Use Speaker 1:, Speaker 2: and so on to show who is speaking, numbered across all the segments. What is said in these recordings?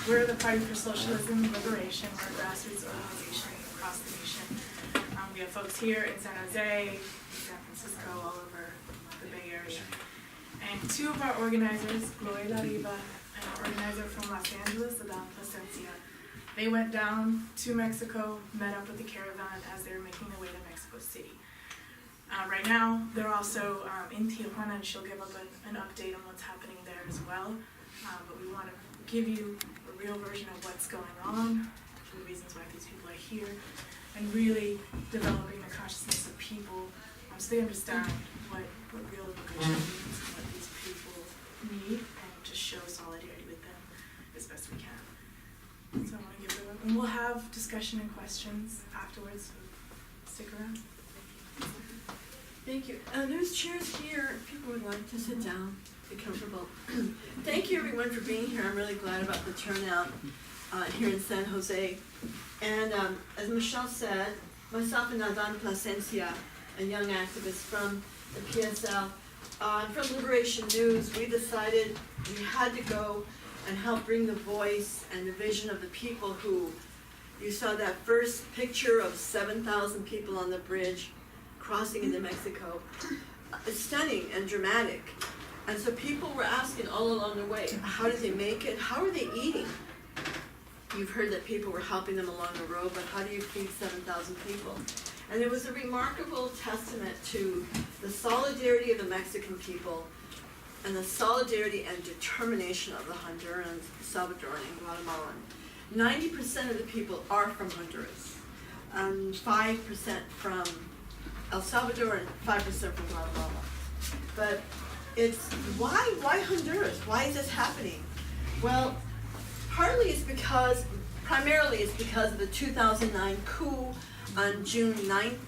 Speaker 1: we're the Party for Socialism and Liberation. We're a grassroots organization across the nation. We have folks here in San Jose, San Francisco, all over the Bay Area. And two of our organizers, Gloria La Riva, an organizer from Los Angeles, Adán Plasencia, they went down to Mexico, met up with the caravan as they were making their way to Mexico City. Right now, they're also in Tijuana, and she'll give up an update on what's happening there as well. But we want to give you a real version of what's going on, the reasons why these people are here, and really developing the consciousness of people so they understand what real immigration means and what these people need, and just show solidarity with them as best we can. So I want to give it a, and we'll have discussion and questions afterwards, so stick around.
Speaker 2: Thank you. There's chairs here if people would like to sit down, be comfortable. Thank you everyone for being here. I'm really glad about the turnout here in San Jose. And as Michelle said, myself and Adán Plasencia, a young activist from the PSL, from Liberation News, we decided we had to go and help bring the voice and the vision of the people who, you saw that first picture of 7,000 people on the bridge crossing into Mexico. It's stunning and dramatic. And so people were asking all along the way, how did they make it? How are they eating? You've heard that people were helping them along the road, but how do you feed 7,000 people? And it was a remarkable testament to the solidarity of the Mexican people and the solidarity and determination of the Hondurans, Salvadoran, and Guatemalan. 90% of the people are from Honduras, 5% from El Salvador, and 5% from Guatemala. But it's, why Honduras? Why is this happening? Well, primarily it's because of the 2009 coup on June 9th.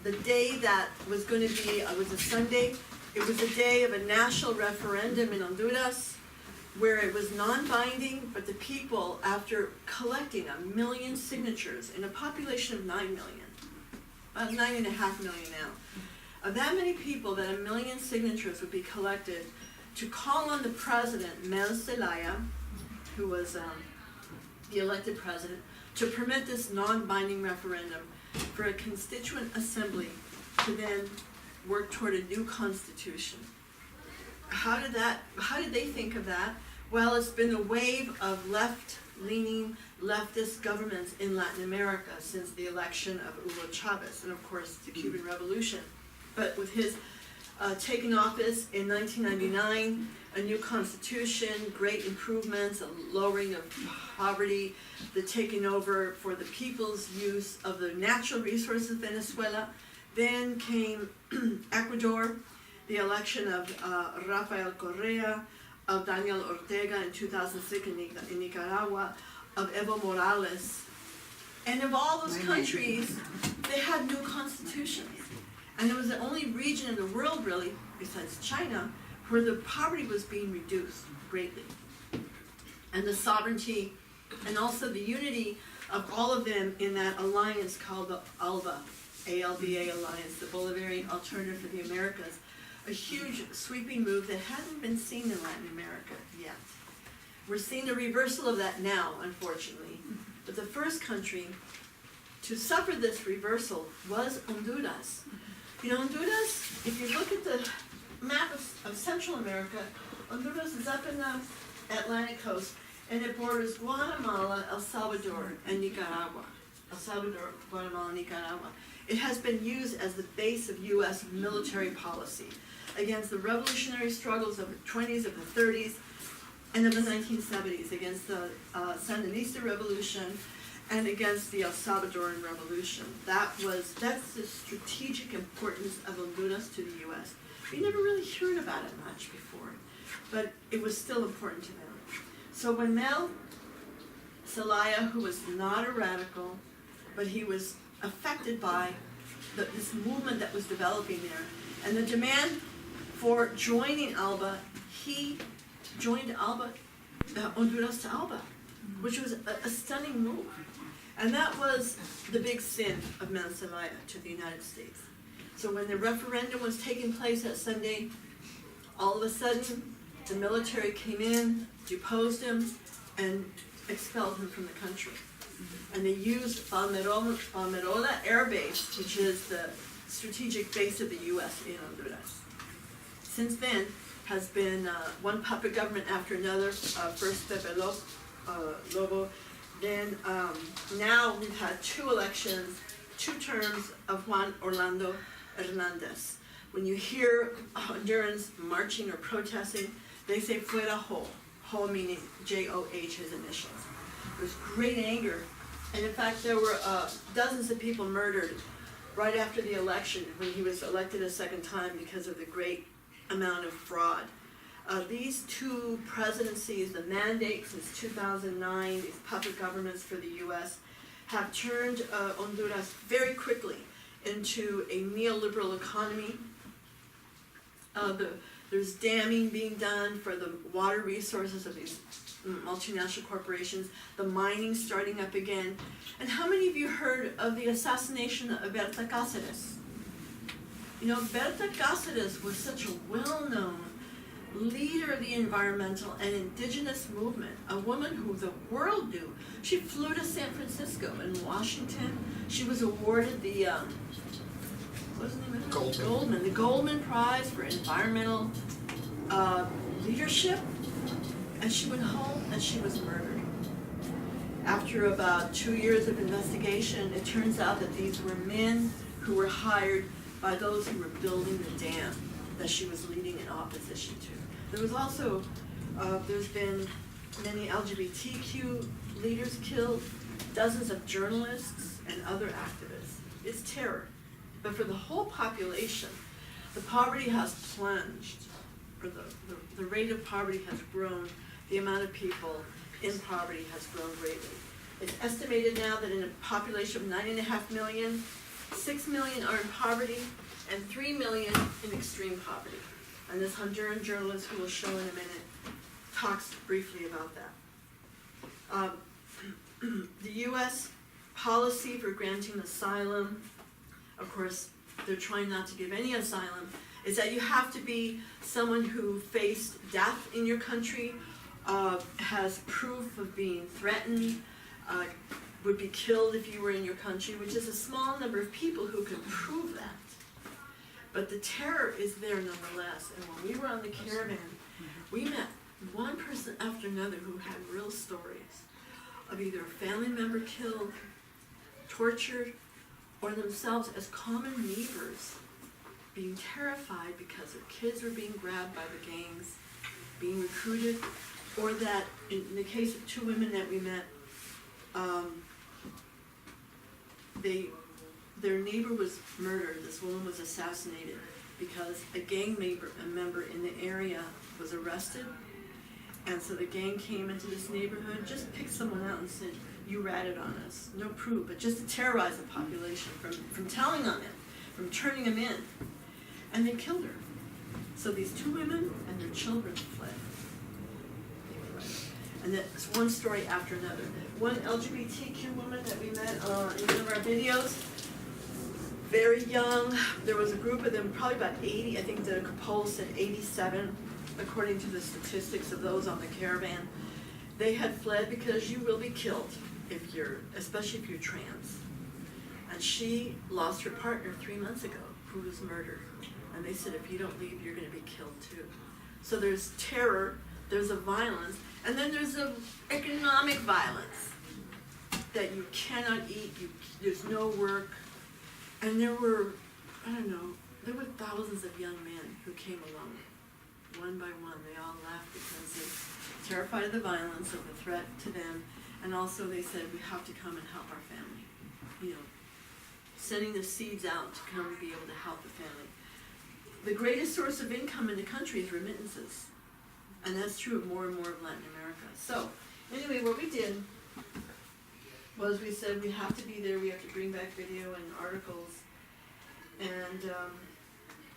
Speaker 2: The day that was going to be, was a Sunday. It was a day of a national referendum in Honduras where it was non-binding, but the people, after collecting 1 million signatures in a population of 9 million, about 9.5 million now, of that many people, that 1 million signatures would be collected to call on the president, Manuel Zelaya, who was the elected president, to permit this non-binding referendum for a constituent assembly to then work toward a new constitution. How did they think of that? Well, it's been a wave of left-leaning, leftist governments in Latin America since the election of Hugo Chavez, and of course the Cuban Revolution. But with his taking office in 1999, a new constitution, great improvements, a lowering of poverty, the taking over for the people's use of the natural resources of Venezuela. Then came Ecuador, the election of Rafael Correa, of Daniel Ortega in 2006 in Nicaragua, of Evo Morales. And of all those countries, they had new constitutions. And it was the only region in the world, really, besides China, where the poverty was being reduced greatly. And the sovereignty and also the unity of all of them in that alliance called the ALBA, ALBA alliance, the Bolivarian Alternative for the Americas, a huge sweeping move that hadn't been seen in Latin America yet. We're seeing the reversal of that now, unfortunately. But the first country to suffer this reversal was Honduras. You know, Honduras, if you look at the map of Central America, Honduras is up in the Atlantic coast, and it borders Guatemala, El Salvador, and Nicaragua. El Salvador, Guatemala, and Nicaragua. It has been used as the base of U.S. military policy against the revolutionary struggles of the 20s, of the 30s, and of the 1970s, against the Sandinista revolution and against the El Salvadoran revolution. That's the strategic importance of Honduras to the U.S. We never really heard about it much before, but it was still important to them. So when Manuel Zelaya, who was not a radical, but he was affected by this movement that was developing there, and the demand for joining ALBA, he joined ALBA, Honduras to ALBA, which was a stunning move. And that was the big sin of Manuel Zelaya to the United States. So when the referendum was taking place that Sunday, all of a sudden, the military came in, deposed him, and expelled him from the country. And they used Palmerola Air Base, which is the strategic base of the U.S. in Honduras. Since then, has been one puppet government after another, first Pepe Lobo, then now we've had 2 elections, 2 terms of Juan Orlando Hernandez. When you hear Hondurans marching or protesting, they say fuera Ho, Ho meaning J-O-H, his initials. There's great anger, and in fact there were dozens of people murdered right after the election when he was elected a second time because of the great amount of fraud. These 2 presidencies, the mandate since 2009, these puppet governments for the U.S., have turned Honduras very quickly into a neoliberal economy. There's damming being done for the water resources of these multinational corporations, the mining starting up again. And how many of you heard of the assassination of Berta Cáceres? You know, Berta Cáceres was such a well-known leader of the environmental and indigenous movement, a woman who the world knew. She flew to San Francisco and Washington. She was awarded the what's the name of it? The Goldman Prize for environmental leadership. And she went home and she was murdered. After about 2 years of investigation, it turns out that these were men who were hired by those who were building the dam that she was leading in opposition to. There was also, there's been many LGBTQ leaders killed, dozens of journalists and other activists. It's terror. But for the whole population, the poverty has plunged, or the rate of poverty has grown, the amount of people in poverty has grown greatly. It's estimated now that in a population of 9.5 million, 6 million are in poverty, and 3 million in extreme poverty. And this Honduran journalist, who we'll show in a minute, talks briefly about that. The U.S. policy for granting asylum, of course, they're trying not to give any asylum, is that you have to be someone who faced death in your country, has proof of being threatened, would be killed if you were in your country, which is a small number of people who can prove that. But the terror is there nonetheless. And when we were on the caravan, we met one person after another who had real stories of either a family member killed, tortured, or themselves as common neighbors being terrified because their kids were being grabbed by the gangs, being recruited, or that in the case of 2 women that we met, their neighbor was murdered. This woman was assassinated because a gang member in the area was arrested, and so the gang came into this neighborhood, just picked someone out and said, "You ratted on us." No proof, but just to terrorize the population from telling on them, from turning them in, and they killed her. So these 2 women and their children fled. And that's one story after another. One LGBTQ woman that we met in one of our videos, very young. There was a group of them, probably about 80. I think the poll said 87, according to the statistics of those on the caravan. They had fled because you will be killed especially if you're trans. And she lost her partner 3 months ago, who was murdered. And they said, if you don't leave, you're going to be killed too. So there's terror, there's a violence, and then there's a economic violence that you cannot eat, there's no work. And there were thousands of young men who came along, one by one. They all left because they're terrified of the violence, of the threat to them, and also they said, we have to come and help our family. You know, sending the seeds out to come and be able to help the family. The greatest source of income in the country is remittances. And that's true of more and more of Latin America. So, anyway, what we did was we said we have to be there, we have to bring back video and articles. And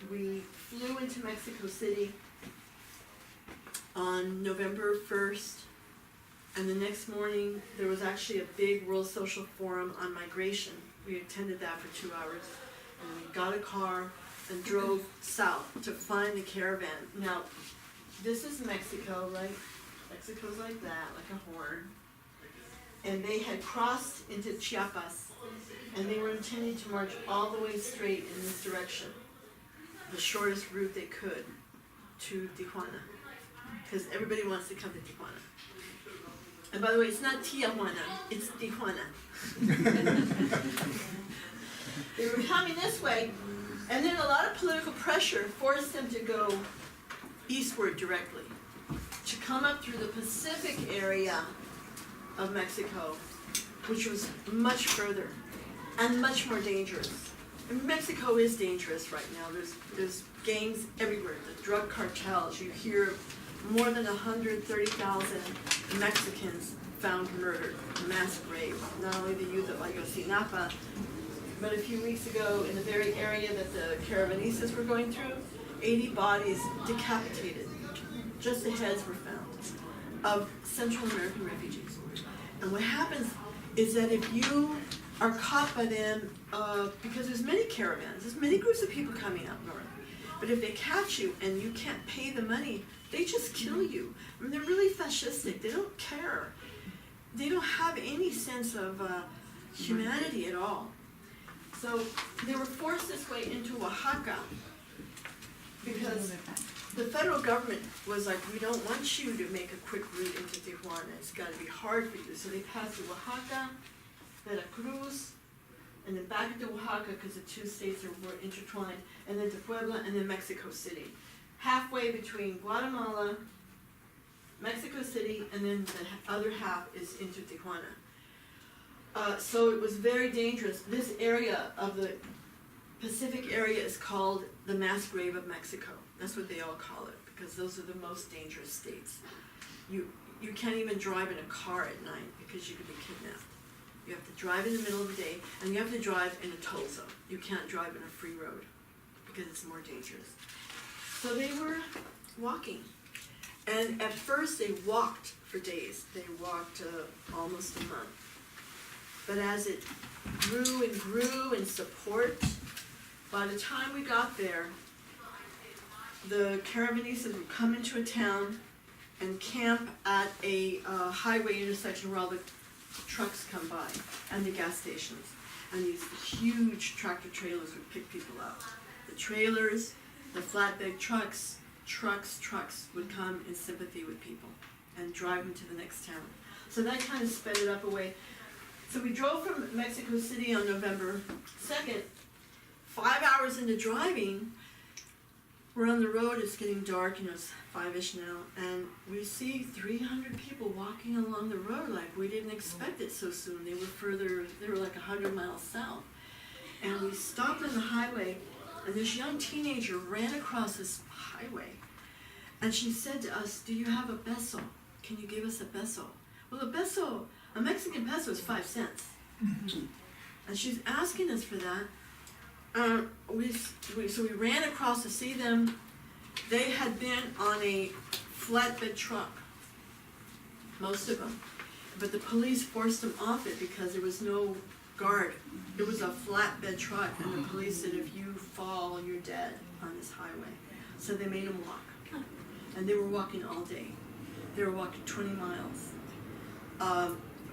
Speaker 2: we flew into Mexico City on November 1st. And the next morning, there was actually a big World Social Forum on migration. We attended that for 2 hours. And we got a car and drove south to find the caravan. Now, this is Mexico, right? Mexico's like that, like a horn. And they had crossed into Chiapas, and they were intending to march all the way straight in this direction, the shortest route they could to Tijuana, because everybody wants to come to Tijuana. And by the way, it's not Tijuana, it's Tijuana. They were coming this way, and then a lot of political pressure forced them to go eastward directly, to come up through the Pacific area of Mexico, which was much further and much more dangerous. And Mexico is dangerous right now. There's gangs everywhere, the drug cartels. You hear more than 130,000 Mexicans found murdered, mass graves. Not only the youth of Ayotzinapa, but a few weeks ago in the very area that the Caravanistas were going through, 80 bodies decapitated. Just the heads were found of Central American refugees. And what happens is that if you are caught by them, because there's many caravans, there's many groups of people coming up north, but if they catch you and you can't pay the money, they just kill you. I mean, they're really fascistic. They don't care. They don't have any sense of humanity at all. So they were forced this way into Oaxaca because the federal government was like, we don't want you to make a quick route into Tijuana. It's got to be hard for you. So they passed to Oaxaca, Veracruz, and then back into Oaxaca because the two states were intertwined, and then to Puebla, and then Mexico City. Halfway between Guatemala, Mexico City, and then the other half is into Tijuana. So it was very dangerous. This area of the Pacific area is called the mass grave of Mexico. That's what they all call it, because those are the most dangerous states. You can't even drive in a car at night because you could be kidnapped. You have to drive in the middle of the day, and you have to drive in a toll zone. You can't drive in a free road because it's more dangerous. So they were walking, and at first they walked for days. They walked almost a month. But as it grew and grew in support, by the time we got there, the Caravanistas would come into a town and camp at a highway intersection where all the trucks come by, and the gas stations. And these huge tractor trailers would pick people up. The trailers, the flatbed trucks would come in sympathy with people and drive them to the next town. So that kind of sped it up a way. So we drove from Mexico City on November 2nd. 5 hours into driving, we're on the road, it's getting dark, it's 5-ish now, and we see 300 people walking along the road like we didn't expect it so soon. They were like 100 miles south. And we stopped on the highway, and this young teenager ran across this highway, and she said to us, "Do you have a peso? Can you give us a peso?" Well, a Mexican peso is 5 cents. And she's asking us for that. So we ran across to see them. They had been on a flatbed truck, most of them. But the police forced them off it because there was no guard. It was a flatbed truck, and the police said, if you fall, you're dead on this highway. So they made them walk. And they were walking all day. They were walking 20 miles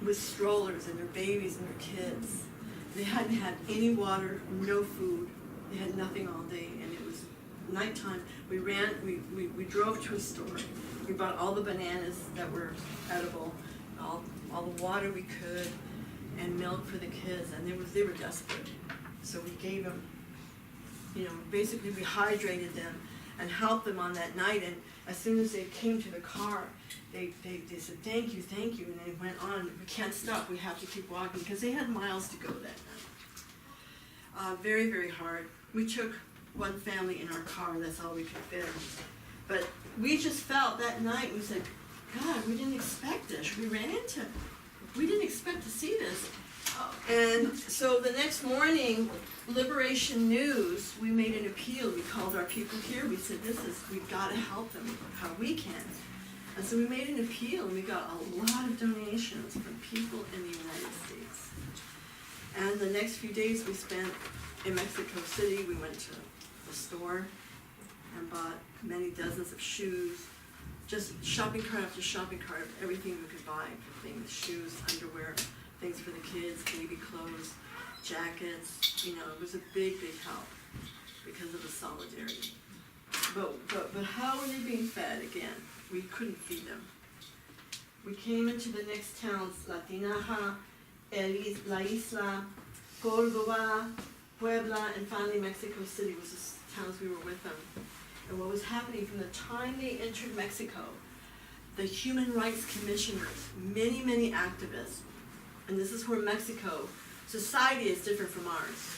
Speaker 2: with strollers and their babies and their kids. They hadn't had any water, no food. They had nothing all day, and it was nighttime. We drove to a store. We bought all the bananas that were edible, all the water we could, and milk for the kids, and they were desperate. So we gave them, basically we hydrated them and helped them on that night. And as soon as they came to the car, they said, thank you, and they went on. We can't stop, we have to keep walking, because they had miles to go that night. Very, very hard. We took one family in our car, that's all we could fit. But we just felt that night, we said, God, we didn't expect this. We didn't expect to see this. And so the next morning, Liberation News, we made an appeal. We called our people here. We said, we've got to help them how we can. And so we made an appeal, and we got a lot of donations from people in the United States. And the next few days we spent in Mexico City. We went to the store and bought many dozens of shoes, just shopping cart after shopping cart of everything we could buy, things, shoes, underwear, things for the kids, baby clothes, jackets, you know, it was a big, big help because of the solidarity. But how were they being fed again? We couldn't feed them. We came into the next towns, La Tinaja, La Isla, Córdoba, Puebla, and finally Mexico City was the towns we were with them. And what was happening from the time they entered Mexico, the human rights commissioners, many, many activists, and this is where Mexico, society is different from ours.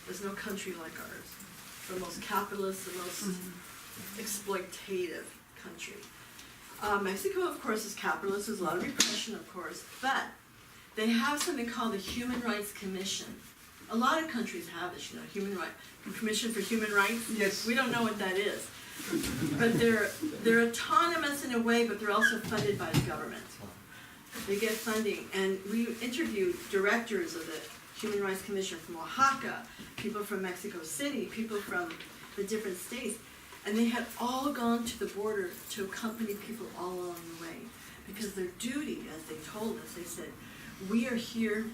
Speaker 2: There's no country like ours. The most capitalist, the most exploitative country. Mexico, of course, is capitalist. There's a lot of repression, of course, but they have something called the Human Rights Commission. A lot of countries have this, you know, Commission for Human Rights.
Speaker 3: Yes.
Speaker 2: We don't know what that is, but they're autonomous in a way, but they're also funded by the government. They get funding, and we interviewed directors of the Human Rights Commission from Oaxaca, people from Mexico City, people from the different states, and they had all gone to the border to accompany people all along the way, because their duty, as they told us, they said, we are here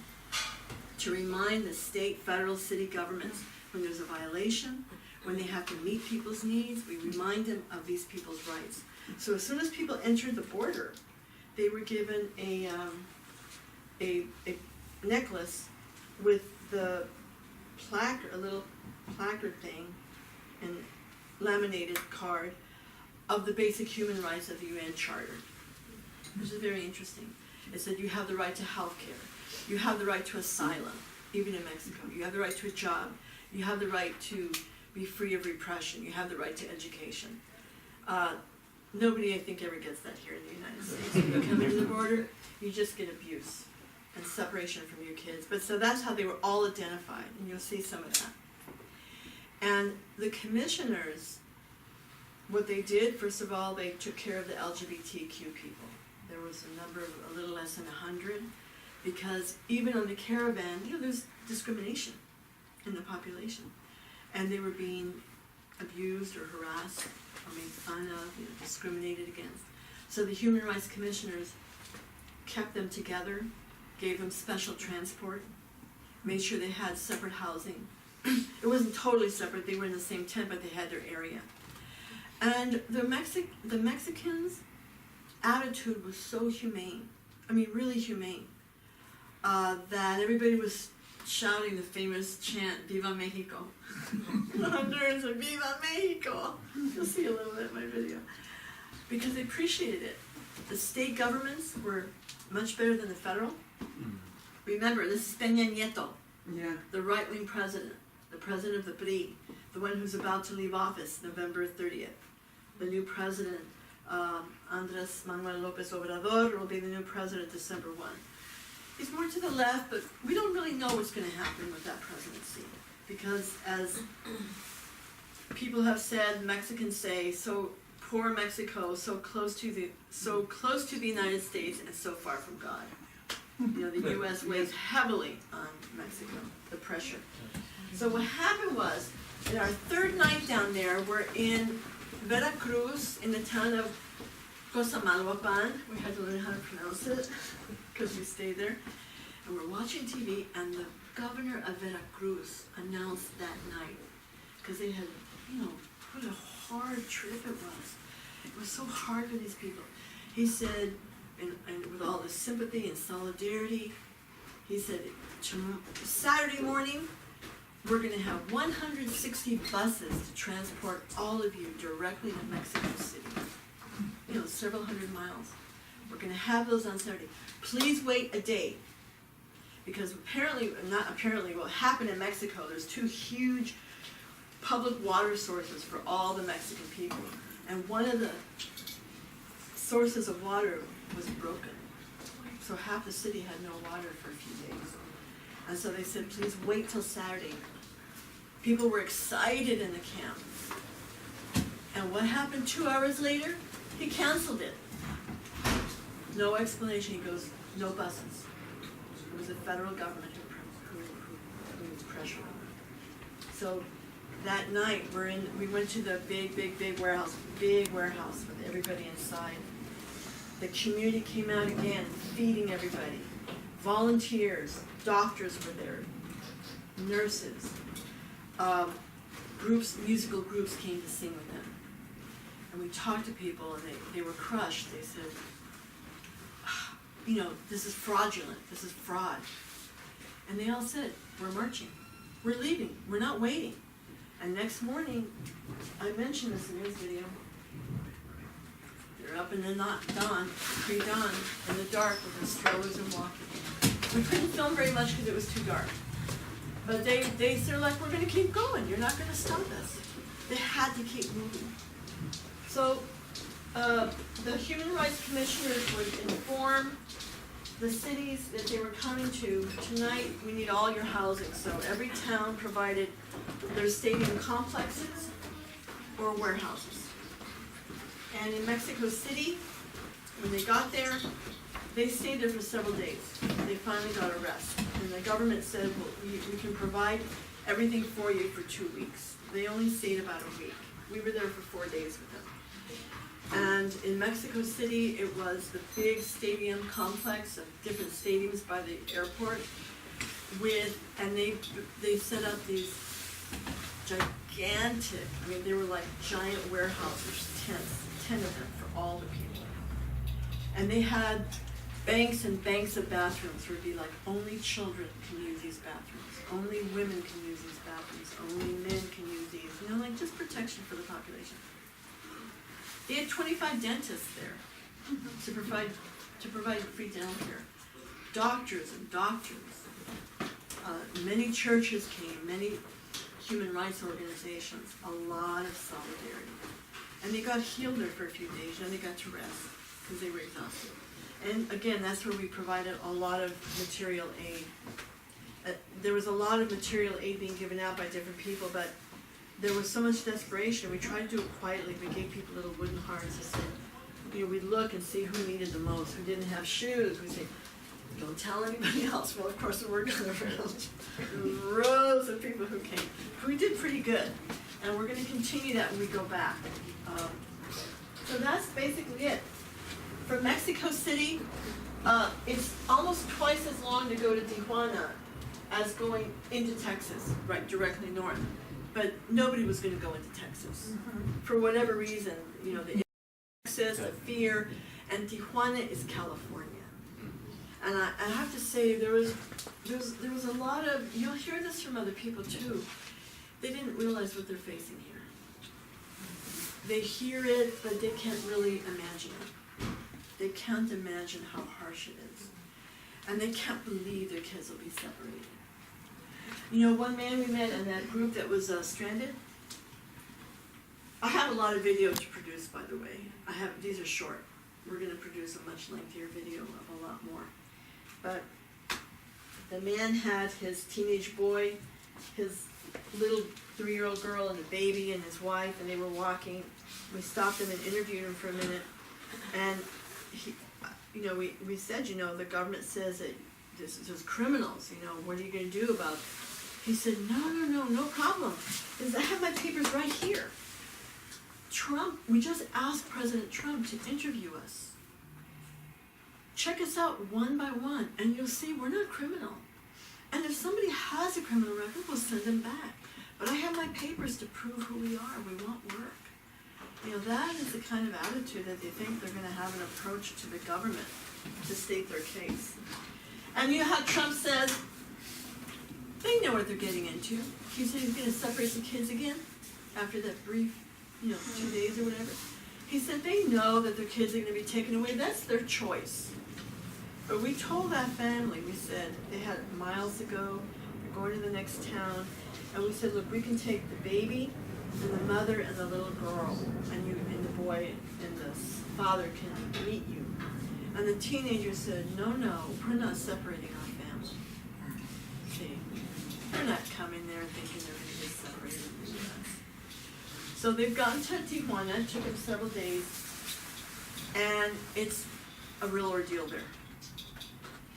Speaker 2: to remind the state, federal, city governments when there's a violation, when they have to meet people's needs, we remind them of these people's rights. So as soon as people entered the border, they were given a necklace with the placard, a little placard thing, and laminated card of the basic human rights of the UN Charter, which is very interesting. It said you have the right to health care, you have the right to asylum, even in Mexico, you have the right to a job, you have the right to be free of repression, you have the right to education. Nobody, I think, ever gets that here in the United States. When you come into the border, you just get abuse and separation from your kids. But so that's how they were all identified, and you'll see some of that. And the commissioners, what they did, first of all, they took care of the LGBTQ people. There was a number of a little less than 100, because even on the caravan, you know, there's discrimination in the population. And they were being abused or harassed or made fun of, you know, discriminated against. So the Human Rights Commissioners kept them together, gave them special transport, made sure they had separate housing. It wasn't totally separate, they were in the same tent, but they had their area. And the Mexicans' attitude was so humane, I mean really humane, that everybody was shouting the famous chant, Viva Mexico. The Hondurans are Viva Mexico. You'll see a little bit in my video. Because they appreciated it. The state governments were much better than the federal. Remember, this is Peña Nieto, the right-wing president, the president of the PRI, the one who's about to leave office November 30th. The new president, Andrés Manuel López Obrador, will be the new president December 1. He's more to the left, but we don't really know what's going to happen with that presidency. Because as people have said, Mexicans say, so poor Mexico, so close to the United States and so far from God. You know, the U.S. weighs heavily on Mexico, the pressure. So what happened was, in our third night down there, we're in Veracruz, in the town of Cosamalhuapan. We had to learn how to pronounce it, because we stayed there. And we're watching TV, and the governor of Veracruz announced that night, because they had, you know, what a hard trip it was. It was so hard for these people. He said, and with all the sympathy and solidarity, he said, Saturday morning, we're going to have 160 buses to transport all of you directly to Mexico City. You know, several hundred miles. We're going to have those on Saturday. Please wait a day. Because apparently, not apparently, what happened in Mexico, there's 2 huge public water sources for all the Mexican people. And one of the sources of water was broken. So half the city had no water for a few days. And so they said, please wait till Saturday. People were excited in the camp. And what happened 2 hours later? He canceled it. No explanation. He goes, no buses. It was the federal government who pressured him. So that night, we went to the big warehouse with everybody inside. The community came out again, feeding everybody. Volunteers, doctors were there, nurses, musical groups came to sing with them. And we talked to people, and they were crushed. They said, this is fraudulent, this is fraud. And they all said, we're marching, we're leaving, we're not waiting. And next morning, I mentioned this in his video, they're up in the dawn, pre-dawn, in the dark with their strollers and walking. We couldn't film very much because it was too dark. But they're like, we're gonna keep going, you're not gonna stop us. They had to keep moving. So, the Human Rights Commissioners would inform the cities that they were coming to. Tonight, we need all your housing. So every town provided their stadium complexes or warehouses. And in Mexico City, when they got there, they stayed there for several days. They finally got a rest. And the government said, well, we can provide everything for you for 2 weeks. They only stayed about a week. We were there for 4 days with them. And in Mexico City, it was the big stadium complex of different stadiums by the airport and they set up these gigantic, they were like giant warehouses, tents, 10 of them for all the people. And they had banks and banks of bathrooms where it'd be like, only children can use these bathrooms, only women can use these bathrooms, only men can use these, like just protection for the population. They had 25 dentists there to provide free dental care. Doctors. Many churches came, many human rights organizations, a lot of solidarity. And they got healed there for a few days, and they got to rest because they were exhausted. And again, that's where we provided a lot of material aid. There was a lot of material aid being given out by different people, but there was so much desperation. We tried to do it quietly. We gave people little wooden hearts and said, we'd look and see who needed the most, who didn't have shoes. We'd say, don't tell anybody else. Well, of course, the word got around. Rows of people who came. We did pretty good. And we're going to continue that when we go back. So that's basically it. From Mexico City, it's almost twice as long to go to Tijuana as going into Texas, right, directly north. But nobody was going to go into Texas. For whatever reason, the Texas, the fear, and Tijuana is California. And I have to say, there was a lot of, you'll hear this from other people too, they didn't realize what they're facing here. They hear it, but they can't really imagine it. They can't imagine how harsh it is. And they can't believe their kids will be separated. One man we met in that group that was stranded, I have a lot of video to produce, by the way. These are short. We're going to produce a much lengthier video of a lot more. But the man had his teenage boy, his little 3-year-old girl and a baby and his wife, and they were walking. We stopped him and interviewed him for a minute. And we said, the government says that there's criminals, what are you going to do about it? He said, no problem. He said, I have my papers right here. We just asked President Trump to interview us. Check us out one by one, and you'll see we're not criminal. And if somebody has a criminal record, we'll send them back. But I have my papers to prove who we are. We want work. That is the kind of attitude that they think they're going to have an approach to the government to state their case. And how Trump says, they know what they're getting into. He said he's going to separate the kids again after that brief, 2 days or whatever. He said they know that their kids are going to be taken away. That's their choice. But we told that family, we said they had miles to go. They're going to the next town. And we said, look, we can take the baby and the mother and the little girl, and the boy and the father can meet you. And the teenager said, no, we're not separating our family. See, they're not coming there thinking they're going to get separated from the U.S. So they've gotten to Tijuana. It took them several days, and it's a real ordeal there.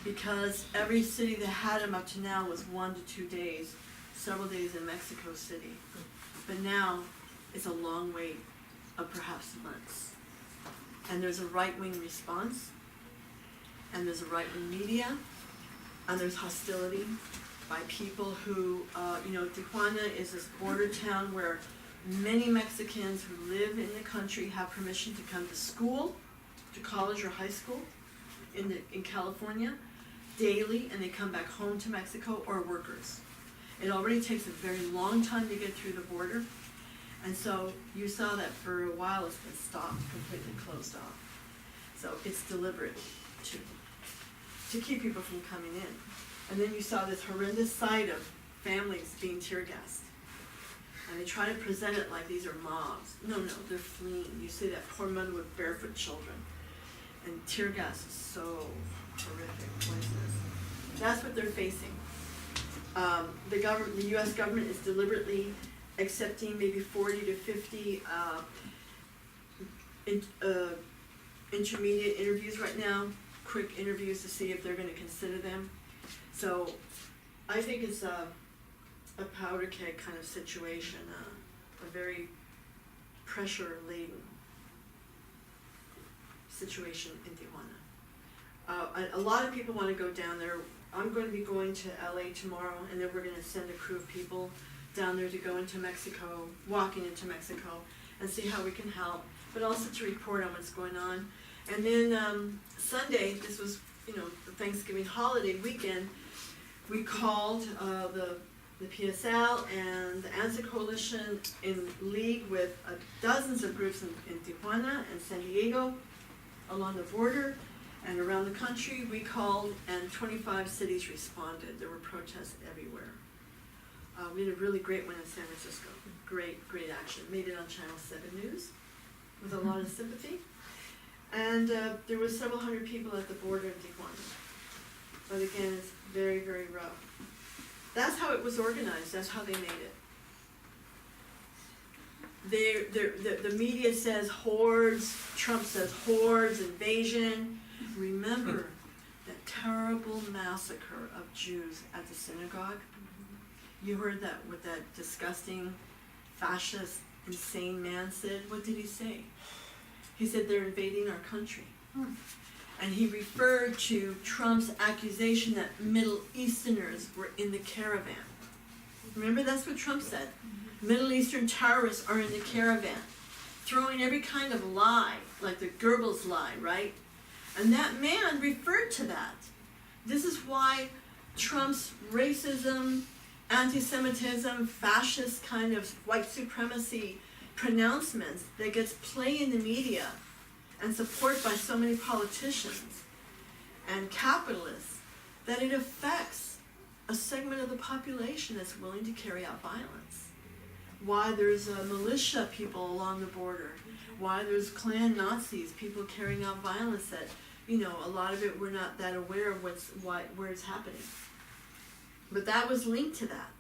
Speaker 2: Because every city that had them up to now was 1 to 2 days, several days in Mexico City. But now, it's a long wait of perhaps months. And there's a right-wing response, and there's a right-wing media, and there's hostility by people who, Tijuana is this border town where many Mexicans who live in the country have permission to come to school, to college or high school in California daily, and they come back home to Mexico, or workers. It already takes a very long time to get through the border, and so you saw that for a while it's been stopped, completely closed off. So it's deliberate to keep people from coming in. And then you saw this horrendous sight of families being tear gassed. And they try to present it like these are mobs. No, they're fleeing. You see that poor mother with barefoot children. And tear gas is so horrific, poisonous. That's what they're facing. The U.S. government is deliberately accepting maybe 40 to 50 intermediate interviews right now, quick interviews to see if they're going to consider them. So I think it's a powder keg kind of situation, a very pressure-laden situation in Tijuana. A lot of people want to go down there. I'm going to be going to LA tomorrow, and then we're going to send a crew of people down there to go into Mexico, walking into Mexico, and see how we can help, but also to report on what's going on. And then Sunday, this was, the Thanksgiving holiday weekend, we called the PSL and the ANSA Coalition in league with dozens of groups in Tijuana and San Diego, along the border and around the country. We called, and 25 cities responded. There were protests everywhere. We had a really great one in San Francisco. Great action. Made it on Channel 7 News with a lot of sympathy. And there was several hundred people at the border in Tijuana. But again, it's very, very rough. That's how it was organized. That's how they made it. The media says hordes. Trump says hordes, invasion. Remember that terrible massacre of Jews at the synagogue? You heard that, what that disgusting, fascist, insane man said? What did he say? He said they're invading our country. And he referred to Trump's accusation that Middle Easterners were in the caravan. Remember, that's what Trump said. Middle Eastern terrorists are in the caravan, throwing every kind of lie, like the Goebbels lie, right? And that man referred to that. This is why Trump's racism, anti-Semitism, fascist kind of white supremacy pronouncements that gets play in the media and support by so many politicians and capitalists, that it affects a segment of the population that's willing to carry out violence. Why there's militia people along the border, why there's Klan Nazis, people carrying out violence that, a lot of it we're not that aware of where it's happening. But that was linked to that.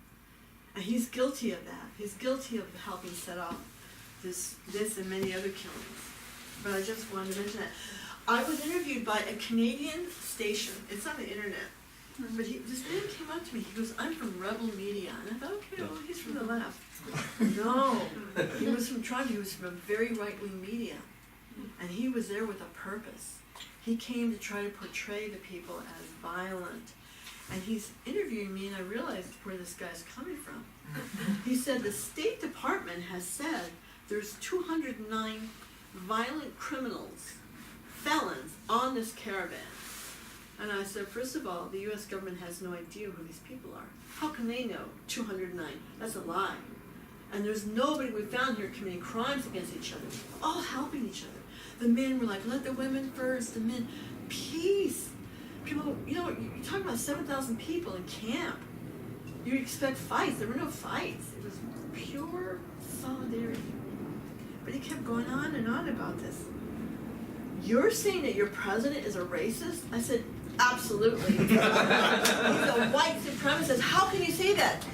Speaker 2: And he's guilty of that. He's guilty of helping set off this and many other killings. But I just wanted to mention that. I was interviewed by a Canadian station. It's on the internet. But this man came up to me. He goes, "I'm from Rebel Media." And I thought, okay, well, he's from the left. No, he was from Trump. He was from a very right-wing media. And he was there with a purpose. He came to try to portray the people as violent. And he's interviewing me, and I realized where this guy's coming from. He said the State Department has said there's 209 violent criminals, felons, on this caravan. And I said, first of all, the U.S. government has no idea who these people are. How can they know 209? That's a lie. And there's nobody we found here committing crimes against each other, all helping each other. The men were like, let the women first, the men, peace. People, you're talking about 7,000 people in camp. You expect fights. There were no fights. It was pure solidarity. But he kept going on and on about this. You're saying that your president is a racist? I said, absolutely. He's a white supremacist. How can you say that?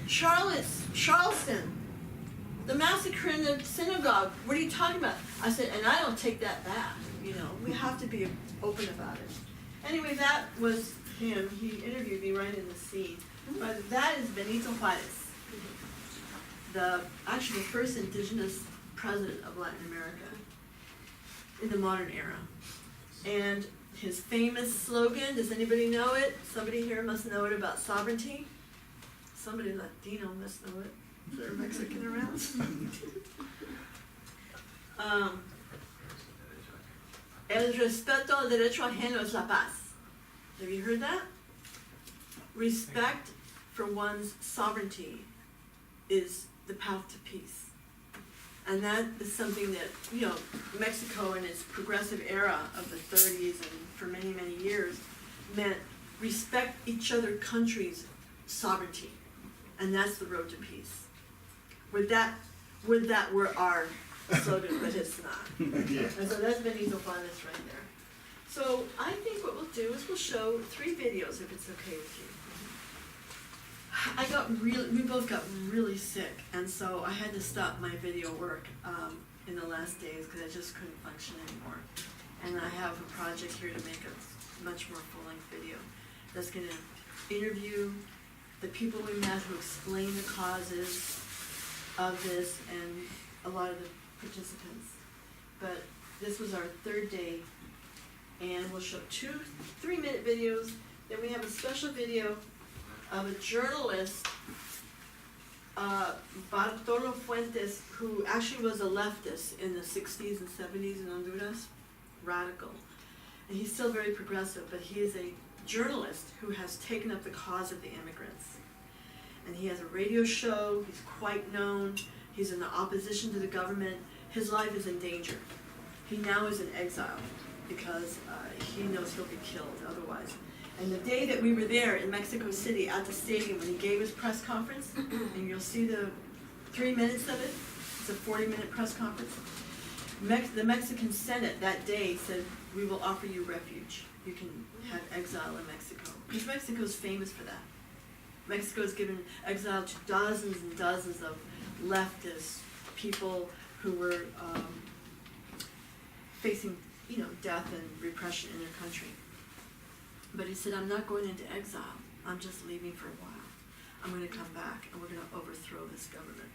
Speaker 2: Charleston, the massacre in the synagogue, what are you talking about? I said, and I don't take that back. We have to be open about it. Anyway, that was him. He interviewed me right in the scene. But that is Benito Juarez. actually the first indigenous president of Latin America in the modern era. And his famous slogan, does anybody know it? Somebody here must know it, about sovereignty. Somebody Latino must know it. Is there a Mexican around? El respeto al derecho ajeno es la paz. Have you heard that? Respect for one's sovereignty is the path to peace. And that is something that, you know, Mexico in its progressive era of the 30s and for many, many years meant respect each other country's sovereignty. And that's the road to peace. Would that were our slogan, but it's not.
Speaker 3: Yeah.
Speaker 2: And so that's Benito Juárez right there. So I think what we'll do is we'll show 3 videos if it's okay with you. We both got really sick, and so I had to stop my video work in the last days because I just couldn't function anymore. And I have a project here to make a much more full-length video that's going to interview the people we met who explain the causes of this and a lot of the participants. But this was our 3rd day, and we'll show 2 3-minute videos. Then we have a special video of a journalist, Bartolo Fuentes, who actually was a leftist in the 60s and 70s in Honduras, radical. And he's still very progressive, but he is a journalist who has taken up the cause of the immigrants. And he has a radio show, he's quite known, he's in the opposition to the government, his life is in danger. He now is in exile because he knows he'll be killed otherwise. And the day that we were there in Mexico City at the stadium when he gave his press conference, and you'll see the 3 minutes of it, it's a 40-minute press conference. The Mexican Senate that day said, we will offer you refuge. You can have exile in Mexico. Because Mexico's famous for that. Mexico's given exile to dozens and dozens of leftist people who were facing, you know, death and repression in their country. But he said, I'm not going into exile. I'm just leaving for a while. I'm going to come back and we're going to overthrow this government.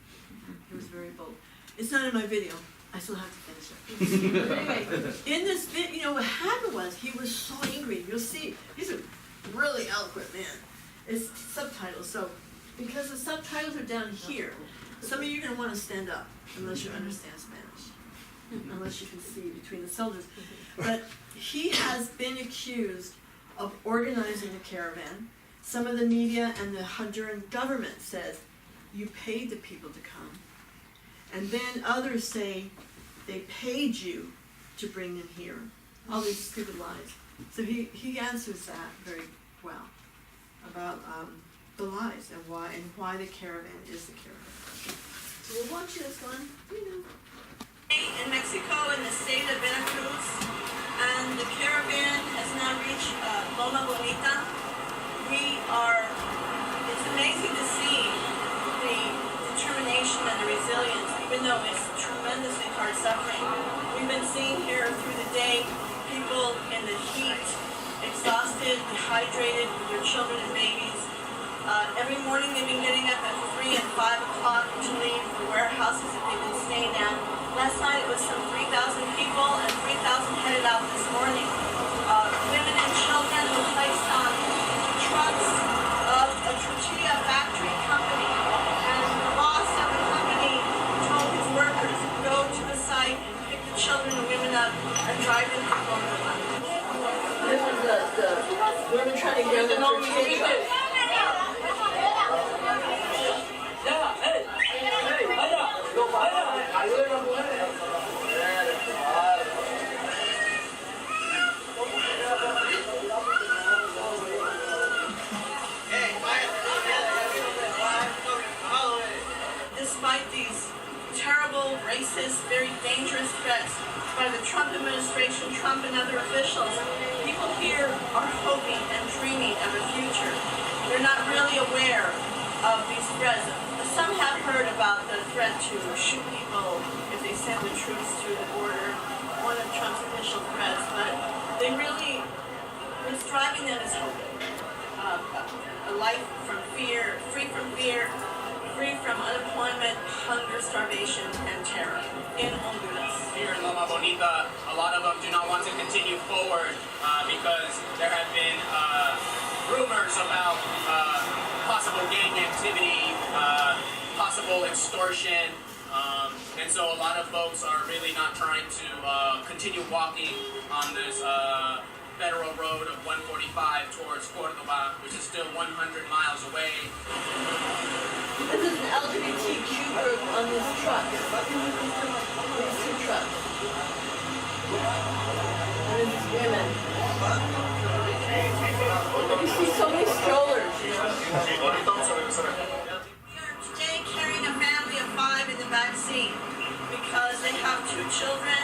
Speaker 2: He was very bold. It's not in my video. I still have to finish it. But anyway, in this video, you know, what happened was he was so angry. You'll see, he's a really eloquent man. It's subtitles. So because the subtitles are down here, some of you are going to want to stand up unless you understand Spanish, unless you can see between the soldiers. But he has been accused of organizing a caravan. Some of the media and the Honduran government says, you paid the people to come. And then others say, they paid you to bring them here. All these stupid lies. So he answers that very well about the lies and why the caravan is the caravan. So we'll watch this one. You know. In Mexico, in the state of Veracruz, and the caravan has now reached Loma Bonita. It's amazing to see the determination and the resilience, even though it's tremendously hard suffering. We've been seeing here through the day people in the heat, exhausted, dehydrated, with their children and babies. Every morning they've been getting up at 3 and 5 o'clock to leave the warehouses that they've been staying at. Last night it was some 3,000 people, and 3,000 headed out this morning. Women and children were placed on trucks of a tortilla factory company, and the boss of the company told his workers, go to the site and pick the children and women up and drive them to Honduras. This is the women trying to get the tortilla truck. Despite these terrible, racist, very dangerous threats by the Trump administration, Trump and other officials, people here are hoping and dreaming of a future. They're not really aware of these threats. Some have heard about the threat to shoot people if they send the troops to the border, one of Trump's initial threats, but they really, what's driving them is hope. A life from fear, free from fear, free from unemployment, hunger, starvation, and terror in Honduras.
Speaker 3: Here in Loma Bonita, a lot of them do not want to continue forward because there have been rumors about possible gang activity, possible extortion, and so a lot of folks are really not trying to continue walking on this federal road of 145 towards Cordoba, which is still 100 miles away.
Speaker 2: This is an LGBTQ group on this truck. These two trucks. And this is women. You see so many strollers. We are today carrying a family of 5 in the back seat because they have 2 children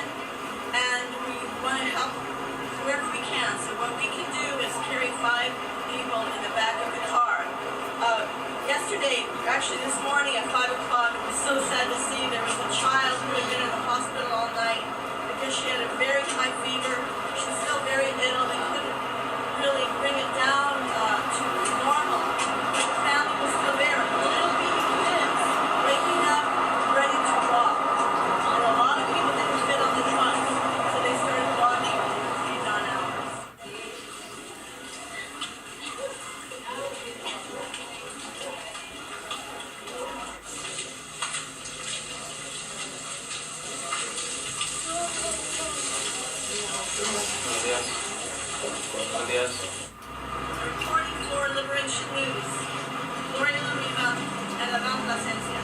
Speaker 2: and we want to help wherever we can. So what we can do is carry 5 people in the back of the car. Yesterday, actually this morning at 5 o'clock, it was so sad to see there was a child who had been in the hospital all night because she had a very high fever. She was still very ill. They couldn't really bring it down to normal. But the family was still there. Little bitty kids waking up, ready to walk. And a lot of people didn't fit on the truck, so they started walking for 3 hours.
Speaker 3: Buenos días.
Speaker 2: Reporting for Liberation News, Gloria La Riva and Around Placencia.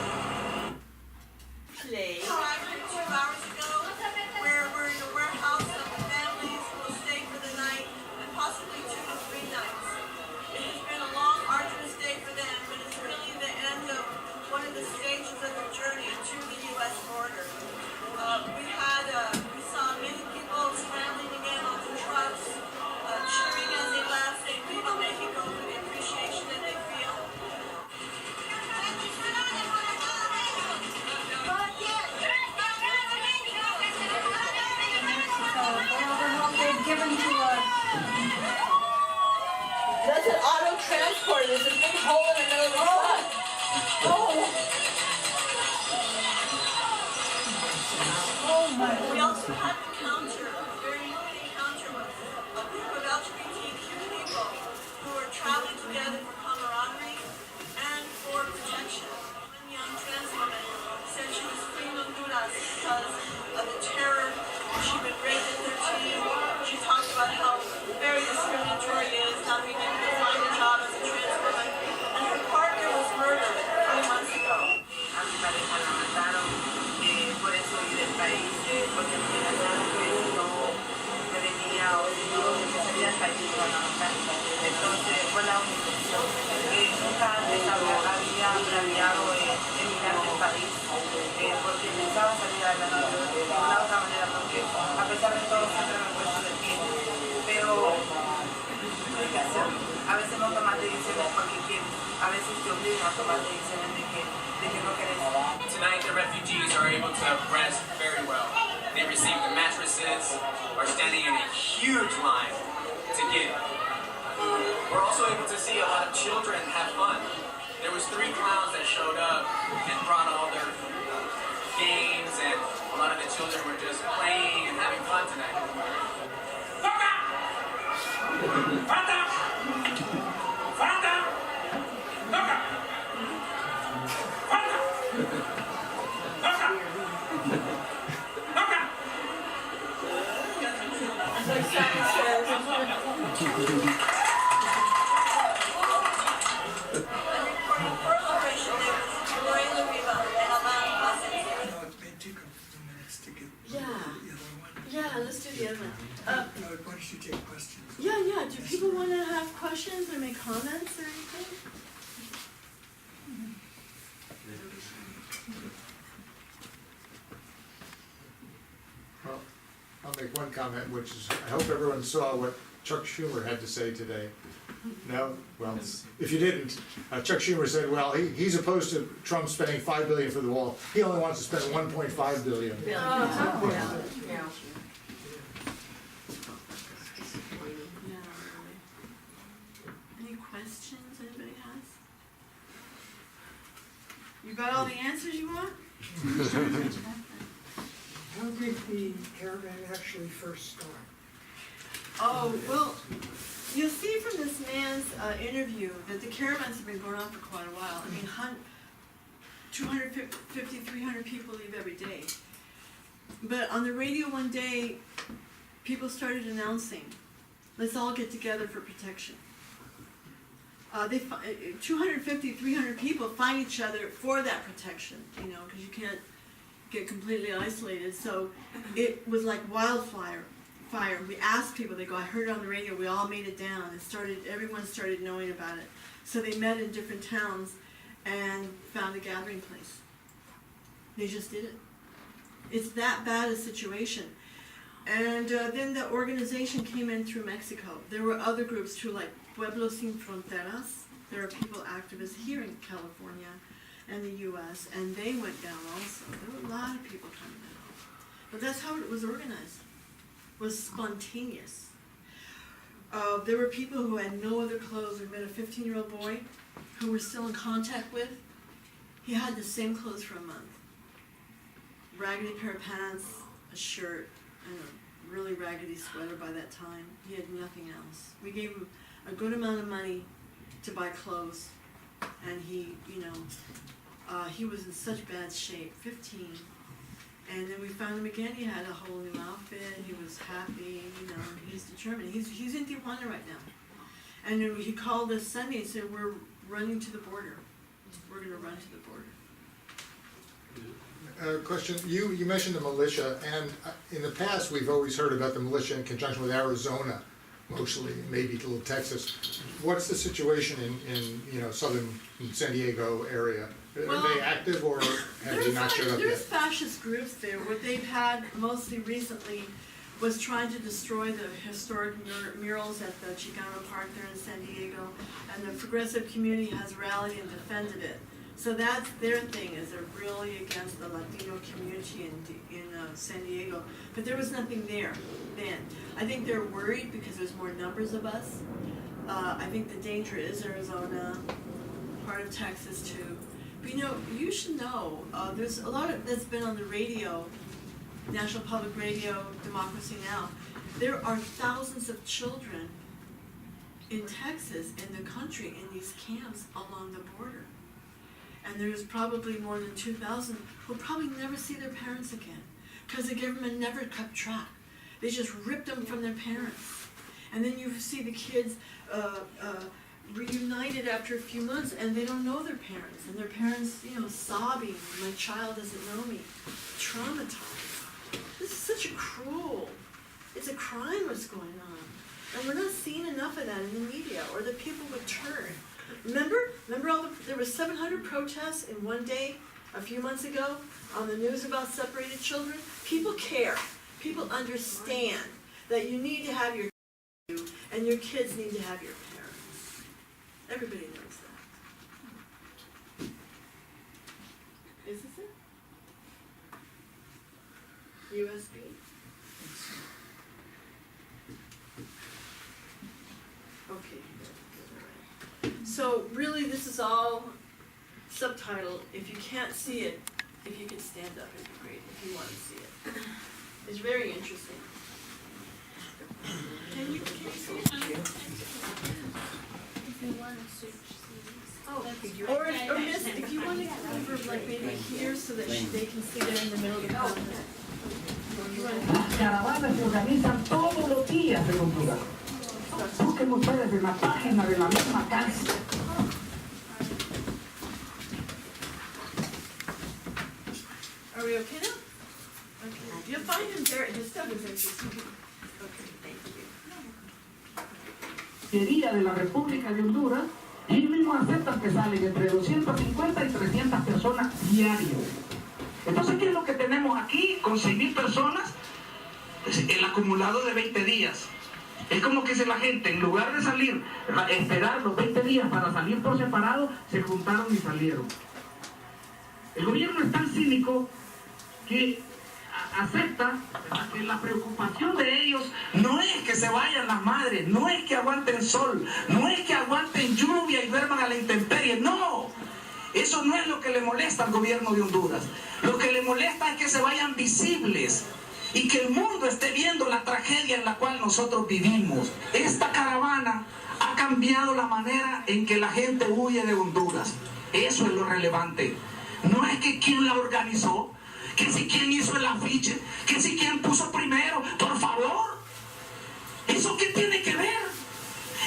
Speaker 2: Play. 2 hours ago, where we're in a warehouse of families who will stay for the night and possibly 2 to 3 nights. It has been a long, arduous day for them, but it's really the end of one of the stages of the journey to the U.S. border. We saw many people scrambling again onto trucks, cheering as they left, saying, "Viva Mexico," for the appreciation that they feel.
Speaker 4: They've given to
Speaker 2: That's an auto transport. There's a big hole in the middle of the truck. We also had an encounter, a very unique encounter with a group of LGBTQ people who are traveling together for camaraderie and for protection. One young trans woman said she was fleeing Honduras because of the terror. She'd been raped at 13. She talked about how very discriminatory it is not being able to find a job as a trans woman. And her partner was murdered 3 months ago.
Speaker 5: A mi pareja la mataron, por eso huí del país, porque me amenazaron que si no me venía o si no me salía del país me iban a matar. Entonces fue la única opción. Nunca antes había planeado emigrar del país porque pensaba salir adelante de una otra manera, porque a pesar de todo siempre me he puesto de pie. Pero hay que hacerlo. A veces no tomas decisiones porque quieres, a veces te obligan a tomar decisiones de que no querés.
Speaker 3: Tonight, the refugees are able to rest very well. They receive the mattresses, are standing in a huge line to get food. We're also able to see a lot of children have fun. There was 3 clowns that showed up and brought all their games, and a lot of the children were just playing and having fun tonight.
Speaker 2: Yeah, let's do the other one.
Speaker 6: Why don't you take questions?
Speaker 2: Yeah. Do people want to have questions or make comments or anything?
Speaker 7: Well, I'll make one comment, which is, I hope everyone saw what Chuck Schumer had to say today. No? Well, if you didn't, Chuck Schumer said, well, he's opposed to Trump spending $5 billion for the wall. He only wants to spend $1.5 billion.
Speaker 2: Any questions anybody has? You got all the answers you want?
Speaker 6: How did the caravan actually first start?
Speaker 2: Oh, well, you'll see from this man's interview that the caravans have been going on for quite a while. I mean, 250, 300 people leave every day. But on the radio one day, people started announcing, let's all get together for protection. 250, 300 people find each other for that protection, you know, because you can't get completely isolated. So it was like wildfire. We asked people, they go, I heard it on the radio, we all made it down. Everyone started knowing about it. So they met in different towns and found a gathering place. They just did it. It's that bad a situation. And then the organization came in through Mexico. There were other groups too, like Pueblos Sin Fronteras. There are people, activists here in California and the US, and they went down also. There were a lot of people coming down. But that's how it was organized. It was spontaneous. There were people who had no other clothes. We met a 15-year-old boy who we're still in contact with. He had the same clothes for a month. Raggedy pair of pants, a shirt, and a really raggedy sweater by that time. He had nothing else. We gave him a good amount of money to buy clothes, and he, he was in such bad shape, 15. And then we found him again. He had a whole new outfit. He was happy, he's determined. He's in Tijuana right now. And then he called us Sunday and said, we're running to the border. We're going to run to the border.
Speaker 7: Question, you mentioned the militia, and in the past we've always heard about the militia in conjunction with Arizona, mostly, maybe a little Texas. What's the situation in southern San Diego area? Are they active, or have they not showed up yet?
Speaker 2: There's fascist groups there. What they've had mostly recently was trying to destroy the historic murals at the Chicano Park there in San Diego, and the progressive community has rallied and defended it. So that's their thing, is they're really against the Latino community in San Diego. But there was nothing there then. I think they're worried because there's more numbers of us. I think the danger is Arizona, part of Texas too. But you should know, there's a lot that's been on the radio, National Public Radio, Democracy Now! There are thousands of children in Texas, in the country, in these camps along the border. And there's probably more than 2,000 who'll probably never see their parents again, because the government never kept track. They just ripped them from their parents. And then you see the kids reunited after a few months, and they don't know their parents. And their parents, sobbing, my child doesn't know me. Traumatized. This is such a cruel, it's a crime what's going on. And we're not seeing enough of that in the media, or the people would turn. Remember there were 700 protests in one day a few months ago on the news about separated children? People care. People understand that you need to have your kids, and your kids need to have your parents. Everybody knows that. Is this it? USB? Okay. So really, this is all subtitled. If you can't see it, if you can stand up, it'd be great if you want to see it. It's very interesting. Can you see it?
Speaker 1: If you want to switch seats.
Speaker 2: Oh, or miss, if you want to come over, like maybe here, so that they can see there in the middle of the conference.
Speaker 8: Las caravanas se organizan todos los días en Honduras. Busquen ustedes en la página de la misma cárcel.
Speaker 2: Are we okay now? Okay. You'll find him there. His stuff is interesting. Okay, thank you.
Speaker 8: Día de la República de Honduras, ellos mismos aceptan que salen entre 250 y 300 personas diarios. Entonces, ¿qué es lo que tenemos aquí con 6,000 personas? El acumulado de 20 días. Es como que si la gente, en lugar de salir, esperar los 20 días para salir por separado, se juntaron y salieron. El gobierno es tan cínico que acepta que la preocupación de ellos no es que se vayan las madres, no es que aguanten sol, no es que aguanten lluvia y duerman a la intemperie, no. Eso no es lo que le molesta al gobierno de Honduras. Lo que le molesta es que se vayan visibles y que el mundo esté viendo la tragedia en la cual nosotros vivimos. Esta caravana ha cambiado la manera en que la gente huye de Honduras. Eso es lo relevante. No es que quién la organizó, que si quién hizo el afiche, que si quién puso primero, por favor. ¿Eso qué tiene que ver?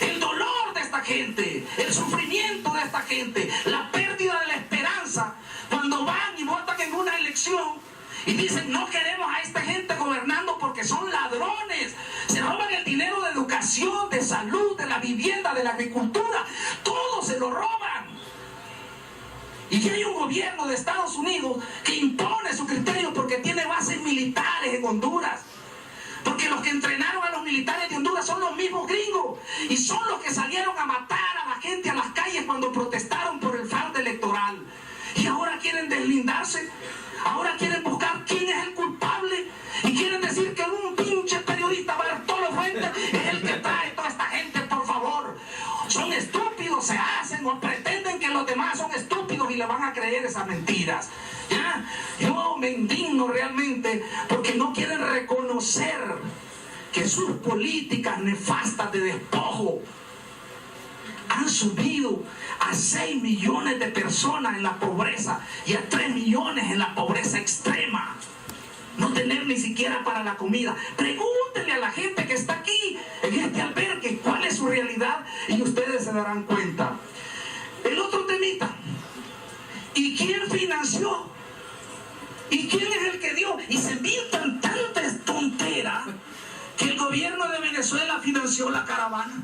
Speaker 8: El dolor de esta gente, el sufrimiento de esta gente, la pérdida de la esperanza, cuando van y votan en una elección y dicen no queremos a esta gente gobernando porque son ladrones, se roban el dinero de educación, de salud, de la vivienda, de la agricultura, todo se lo roban. Y hay un gobierno de Estados Unidos que impone su criterio porque tiene bases militares en Honduras. Porque los que entrenaron a los militares de Honduras son los mismos gringos. Y son los que salieron a matar a la gente a las calles cuando protestaron por el fraude electoral. Y ahora quieren deslindarse. Ahora quieren buscar quién es el culpable. Y quieren decir que un pinche periodista, Bartolo Fuentes, es el que trae toda esta gente, por favor. Son estúpidos, se hacen o pretenden que los demás son estúpidos y le van a creer esas mentiras. ¿Ya? Yo me indigno realmente porque no quieren reconocer que sus políticas nefastas de despojo han subido a 6 millones de personas en la pobreza y a 3 millones en la pobreza extrema. No tener ni siquiera para la comida. Pregúntenle a la gente que está aquí en este albergue cuál es su realidad y ustedes se darán cuenta. El otro temita. ¿Y quién financió? ¿Y quién es el que dio? Y se inventan tantas tonteras que el gobierno de Venezuela financió la caravana.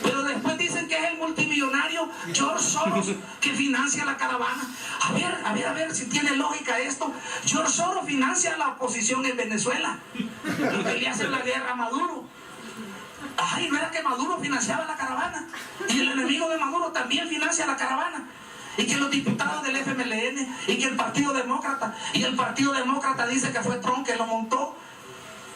Speaker 8: Pero después dicen que es el multimillonario George Soros que financia la caravana. A ver si tiene lógica esto. George Soros financia la oposición en Venezuela, lo que le hace la guerra a Maduro. Ay, ¿no era que Maduro financiaba la caravana? Y el enemigo de Maduro también financia la caravana. Y que los diputados del FMLN, y que el Partido Demócrata, y el Partido Demócrata dice que fue Trump que lo montó.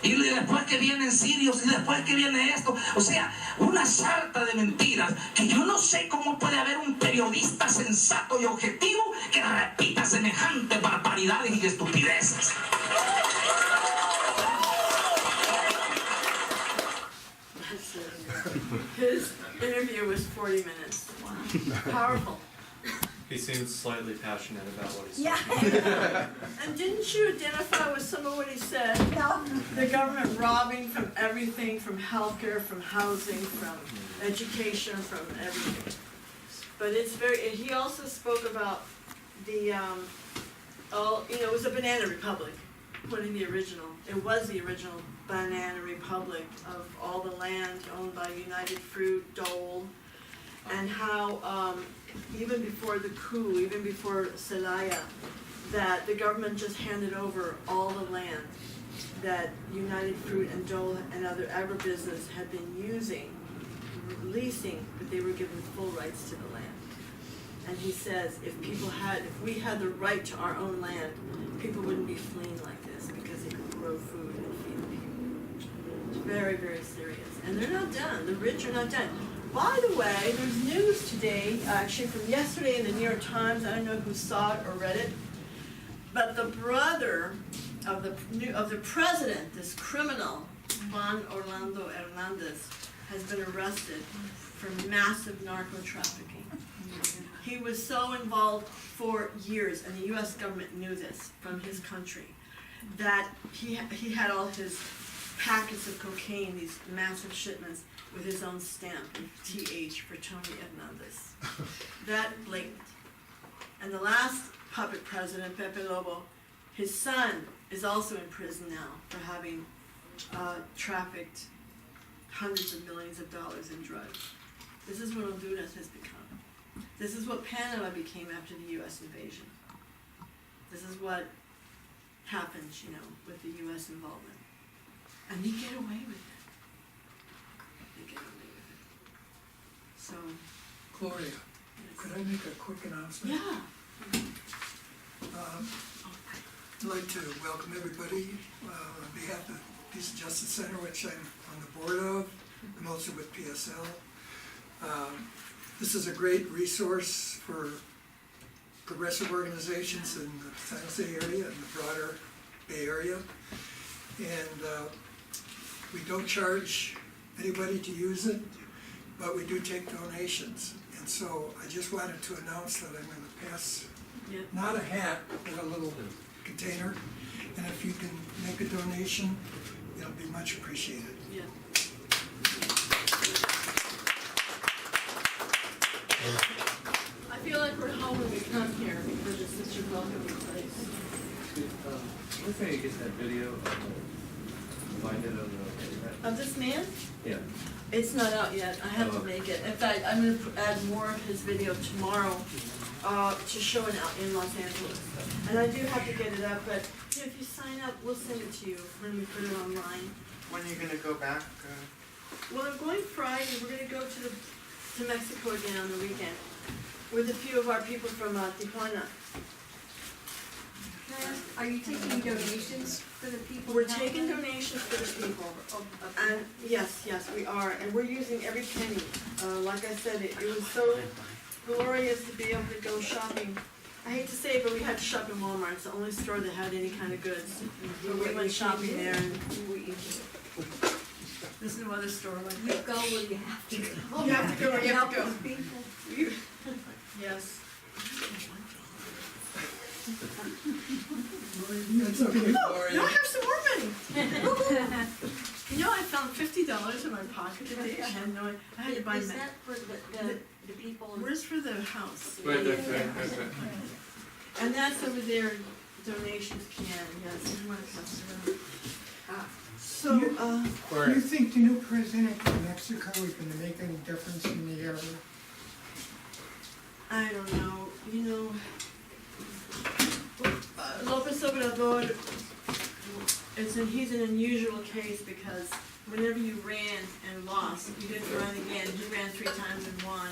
Speaker 8: Y después que vienen sirios, y después que viene esto. O sea, una sarta de mentiras que yo no sé cómo puede haber un periodista sensato y objetivo que repita semejantes barbaridades y estupideces.
Speaker 2: His interview was 40 minutes. Powerful.
Speaker 9: He seems slightly passionate about what he's
Speaker 4: Yeah.
Speaker 2: And didn't you identify with some of what he said?
Speaker 4: No.
Speaker 2: The government robbing from everything, from healthcare, from housing, from education, from everything. But it's he also spoke about the, it was a banana republic, putting the original. It was the original banana republic of all the land owned by United Fruit, Dole, and how, even before the coup, even before Zelaya, that the government just handed over all the land that United Fruit and Dole and other agribusiness had been using, leasing, but they were given full rights to the land. And he says, if we had the right to our own land, people wouldn't be fleeing like this because they could grow food and feed the people. It's very, very serious. And they're not done. The rich are not done. By the way, there's news today, actually from yesterday in the New York Times. I don't know who saw it or read it, but the brother of the president, this criminal, Juan Orlando Hernandez, has been arrested for massive narco trafficking. He was so involved for years, and the U.S. government knew this from his country, that he had all his packets of cocaine, these massive shipments, with his own stamp, TH, for Tony Hernandez. That blatant. And the last puppet president, Pepe Lobo, his son is also in prison now for having trafficked hundreds of millions of dollars in drugs. This is what Honduras has become. This is what Panama became after the U.S. invasion. This is what happens, with the U.S. involvement. And they get away with it. They get away with it. So,
Speaker 6: Gloria, could I make a quick announcement?
Speaker 2: yeah.
Speaker 6: I'd like to welcome everybody on behalf of the Peace and Justice Center, which I'm on the board of. I'm also with PSL. This is a great resource for progressive organizations in the San Jose area and the broader Bay Area. And we don't charge anybody to use it, but we do take donations. And so I just wanted to announce that I'm going to pass,
Speaker 2: Yeah.
Speaker 6: not a hat, but a little container. And if you can make a donation, it'll be much appreciated.
Speaker 2: Yeah. I feel like we're home when we come here because it's such a welcoming place.
Speaker 9: Where can you get that video? Find it on the internet?
Speaker 2: Of this man?
Speaker 9: Yeah.
Speaker 2: It's not out yet. I have to make it. In fact, I'm going to add more of his video tomorrow to show it out in Los Angeles. And I do have to get it up, but you know, if you sign up, we'll send it to you when we put it online.
Speaker 10: When are you gonna go back?
Speaker 2: Well, I'm going Friday. We're going to go to Mexico again on the weekend with a few of our people from Tijuana.
Speaker 4: Are you taking donations for the people?
Speaker 2: We're taking donations for the people. And yes, we are. And we're using every penny. Like I said, it was so glorious to be able to go shopping. I hate to say it, but we had to shop in Walmart. It's the only store that had any kind of goods. So we went shopping there and there's no other store like
Speaker 4: You
Speaker 2: that.
Speaker 4: go where you have to go.
Speaker 2: You have to go where you have to go.
Speaker 4: Help those people.
Speaker 2: Yes.
Speaker 6: That's okay, Gloria.
Speaker 2: Now I have some more money. You know, I found $50 in my pocket today. I had no, I had to buy.
Speaker 4: Is that for the people?
Speaker 2: Where's for the house?
Speaker 9: Right, that's right.
Speaker 2: And that's over there, donations can, yes. So,
Speaker 7: Gloria,
Speaker 11: Do you think the new president of Mexico is gonna make any difference in the area?
Speaker 2: I don't know, you know, Lopez Obrador, he's an unusual case because whenever you ran and lost, you didn't run again, he ran 3 times and won.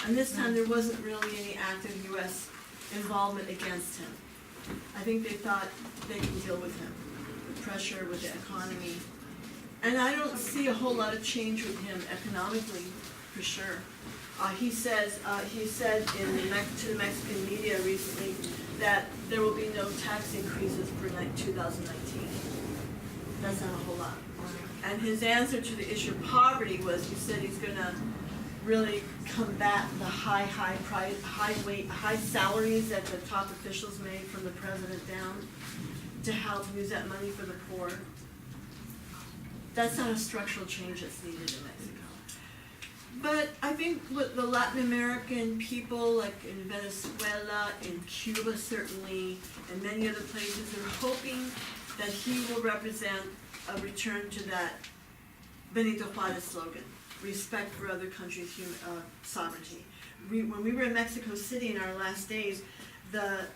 Speaker 2: And this time there wasn't really any active US involvement against him. I think they thought they could deal with him, the pressure with the economy. And I don't see a whole lot of change with him economically, for sure. He said to the Mexican media recently that there will be no tax increases for 2019. That's not a whole lot. And his answer to the issue of poverty was, he said he's gonna really combat the high salaries that the top officials made from the president down to help use that money for the poor. That's not a structural change that's needed in Mexico. But I think with the Latin American people, like in Venezuela, in Cuba certainly, and many other places, are hoping that he will represent a return to that Benito Juarez slogan, respect for other countries' sovereignty. When we were in Mexico City in our last days, the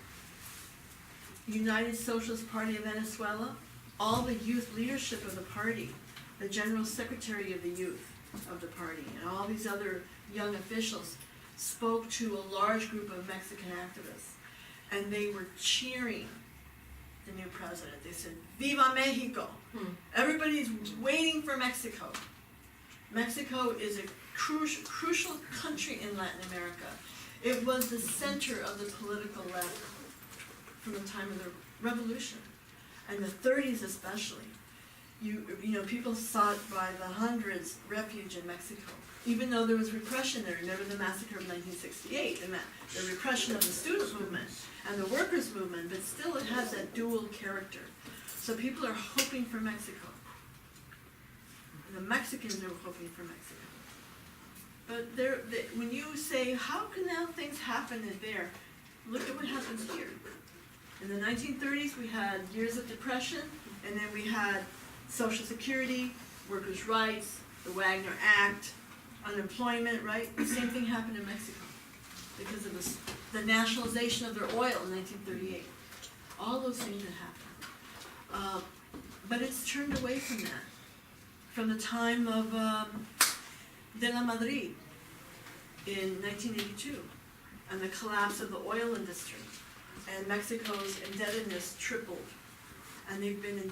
Speaker 2: United Socialist Party of Venezuela, all the youth leadership of the party, the general secretary of the youth of the party, and all these other young officials spoke to a large group of Mexican activists, and they were cheering the new president. They said, "Viva Mexico!" Everybody's waiting for Mexico. Mexico is a crucial country in Latin America. It was the center of the political left from the time of the revolution, and the 30s especially. You know, people sought by the hundreds refuge in Mexico, even though there was repression there. Remember the massacre of 1968, the repression of the student movement and the workers' movement, but still it has that dual character. So people are hoping for Mexico. The Mexicans are hoping for Mexico. But when you say, how can now things happen there? Look at what happens here. In the 1930s, we had years of depression, and then we had Social Security, workers' rights, the Wagner Act, unemployment, right? The same thing happened in Mexico because of the nationalization of their oil in 1938. All those things that happened. But it's turned away from that. From the time of De La Madrid in 1982 and the collapse of the oil industry. And Mexico's indebtedness tripled. And they've been in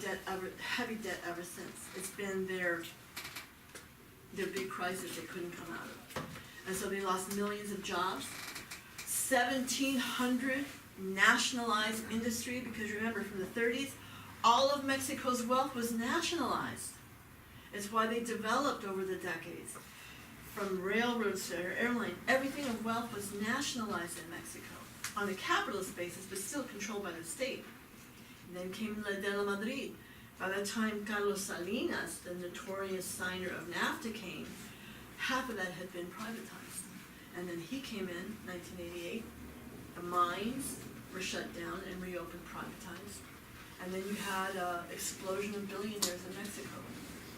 Speaker 2: heavy debt ever since. It's been their big crisis they couldn't come out of. And so they lost millions of jobs. 1,700 nationalized industry, because remember, from the 30s, all of Mexico's wealth was nationalized. It's why they developed over the decades. From railroads to airline, everything of wealth was nationalized in Mexico on a capitalist basis, but still controlled by the state. And then came La de la Madrid. By the time Carlos Salinas, the notorious signer of NAFTA, came, half of that had been privatized. And then he came in 1988, the mines were shut down and reopened, privatized. And then you had an explosion of billionaires in Mexico,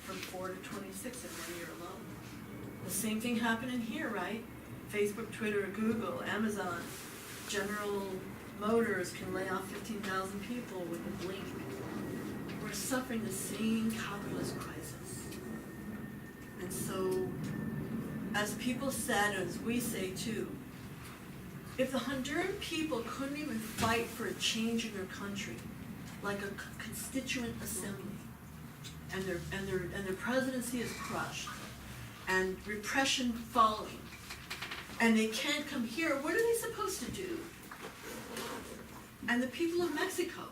Speaker 2: from 4 to 26 in 1 year alone. The same thing happening here, right? Facebook, Twitter, Google, Amazon, General Motors can lay off 15,000 people with a blink. We're suffering the same capitalist crisis. And so, as people said, as we say too, if the Honduran people couldn't even fight for a change in their country, like a constituent assembly, and their presidency is crushed, and repression following, and they can't come here, what are they supposed to do? And the people of Mexico,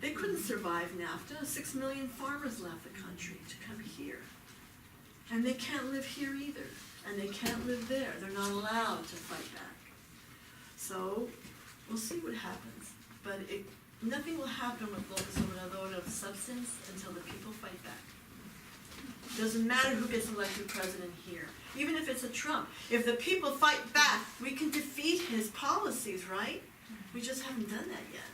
Speaker 2: they couldn't survive NAFTA. 6 million farmers left the country to come here. And they can't live here either. And they can't live there. They're not allowed to fight back. So, we'll see what happens. But nothing will happen with López Obrador of substance until the people fight back. Doesn't matter who gets elected president here. Even if it's a Trump. If the people fight back, we can defeat his policies, right? We just haven't done that yet.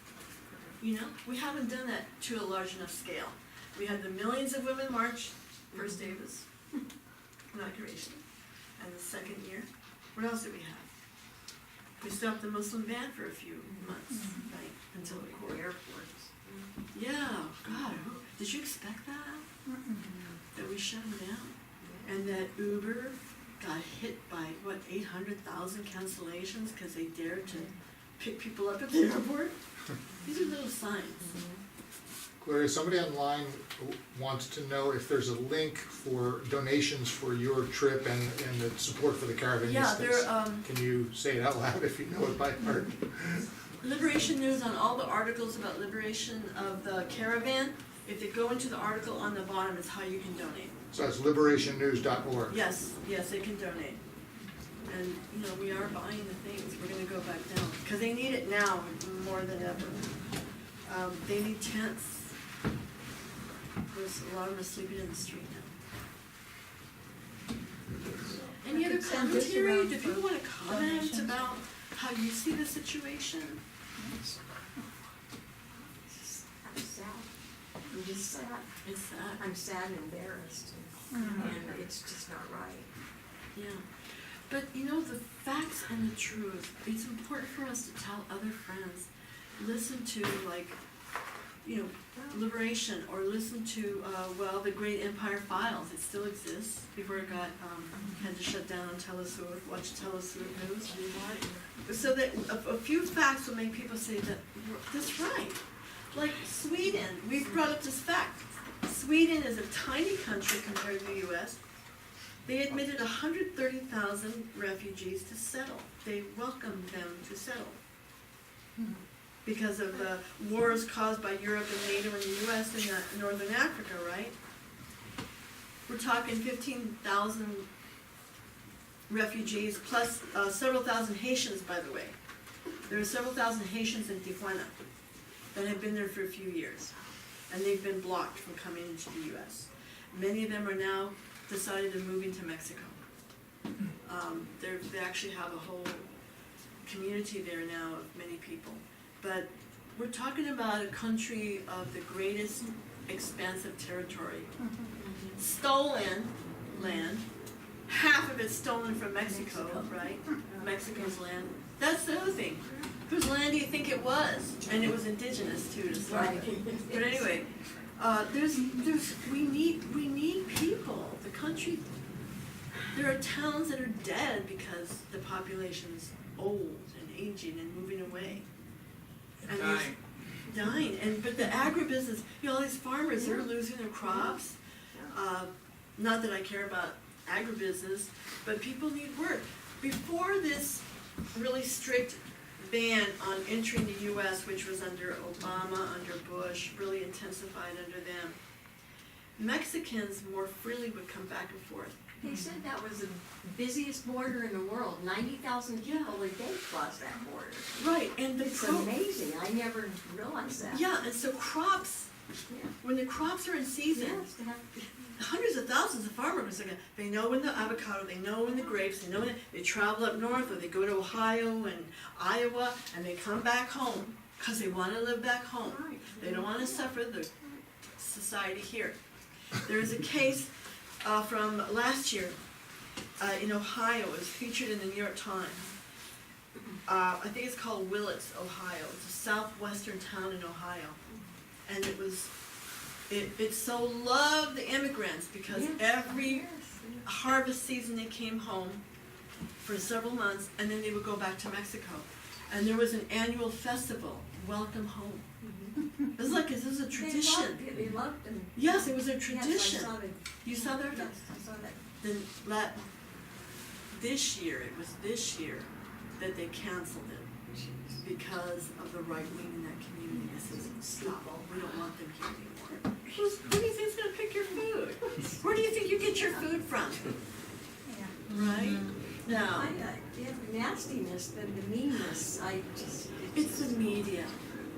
Speaker 2: You know, we haven't done that to a large enough scale. We had the millions of women march, first day of his inauguration, and the second year. What else did we have? We stopped the Muslim ban for a few months, right, until the court. Airports. Yeah, God, did you expect that? That we shut them down? And that Uber got hit by, 800,000 cancellations because they dared to pick people up at the airport? These are little signs.
Speaker 7: Gloria, somebody online wants to know if there's a link for donations for your trip and the support for the Caravan.
Speaker 2: Yeah, there,
Speaker 7: Can you say it out loud if you know it by heart?
Speaker 2: Liberation News, on all the articles about liberation of the Caravan, if they go into the article on the bottom, it's how you can donate.
Speaker 7: So that's liberationnews.org.
Speaker 2: Yes, they can donate. And, you know, we are buying the things. We're gonna go back down, because they need it now more than ever. They need tents. There's a lot of them sleeping in the street now. Any other commentary? Do people want to comment about how you see the situation?
Speaker 4: I'm sad. I'm just sad.
Speaker 2: It's sad.
Speaker 4: I'm sad and embarrassed, and it's just not right.
Speaker 2: Yeah. But you know, the facts and the truth, it's important for us to tell other friends. Listen to, like, you know, Liberation, or listen to, the Great Empire Files. It still exists before it got, had to shut down on Telesur, watch Telesur News. So that a few facts will make people say that, that's right. Like Sweden, we've brought up this fact. Sweden is a tiny country compared to the US. They admitted 130,000 refugees to settle. They welcomed them to settle. Because of the wars caused by Europe and NATO and the US and Northern Africa, right? We're talking 15,000 refugees, plus several thousand Haitians, by the way. There are several thousand Haitians in Tijuana that have been there for a few years, and they've been blocked from coming into the US. Many of them are now decided to move into Mexico. They actually have a whole community there now of many people. But we're talking about a country of the greatest expansive territory. Stolen land, half of it's stolen from Mexico, right? Mexico's land. That's the other thing. Whose land do you think it was? And it was indigenous too, to start with. But anyway, we need people. The country, there are towns that are dead because the population's old and aging and moving away. And dying. But the agribusiness, all these farmers, they're losing their crops. Not that I care about agribusiness, but people need work. Before this really strict ban on entering the US, which was under Obama, under Bush, really intensified under them. Mexicans more freely would come back and forth.
Speaker 4: They said that was the busiest border in the world, 90,000 people a day cross that border.
Speaker 2: Right, and
Speaker 4: It's amazing, I never realized that.
Speaker 2: Yeah, and so crops,
Speaker 4: Yeah.
Speaker 2: when the crops are in season,
Speaker 4: Yes, they have,
Speaker 2: hundreds of thousands of farmers, they know when the avocado, they know when the grapes, they know when they travel up north, or they go to Ohio and Iowa, and they come back home, because they want to live back home.
Speaker 4: right.
Speaker 2: They don't want to suffer the society here. There is a case from last year in Ohio. It was featured in the New York Times. I think it's called Willits, Ohio. It's a southwestern town in Ohio. And it so loved the immigrants because every harvest season they came home for several months, and then they would go back to Mexico. And there was an annual festival, Welcome Home. It was like, this is a tradition.
Speaker 4: They loved them.
Speaker 2: Yes, it was a
Speaker 4: Yes,
Speaker 2: tradition.
Speaker 4: I saw that.
Speaker 2: You saw that?
Speaker 4: Yes, I saw that.
Speaker 2: Then this year that they canceled it because of the right wing in that community. They said, stop, we don't want them here anymore. Who do you think's gonna pick your food? Where do you think you get your food from? Right? No,
Speaker 4: The nastiness, the meanness, I just.
Speaker 2: it's the media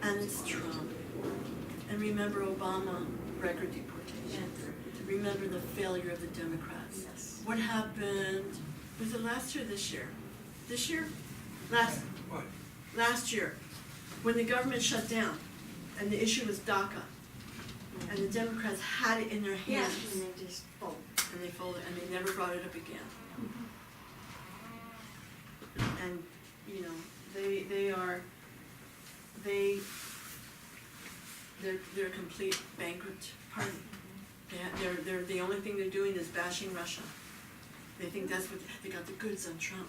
Speaker 2: and it's Trump. And remember Obama, record deportation. Remember the failure of the Democrats.
Speaker 4: Yes.
Speaker 2: What happened, was it last year or this year? This year?
Speaker 6: What?
Speaker 2: Last year, when the government shut down, and the issue was DACA, and the Democrats had it in their
Speaker 4: Yes,
Speaker 2: hands,
Speaker 4: and they just fold.
Speaker 2: and they folded, and they never brought it up again. And, you know, they're a complete bankrupt party. They're the only thing they're doing is bashing Russia. They think that's what, they got the goods on Trump.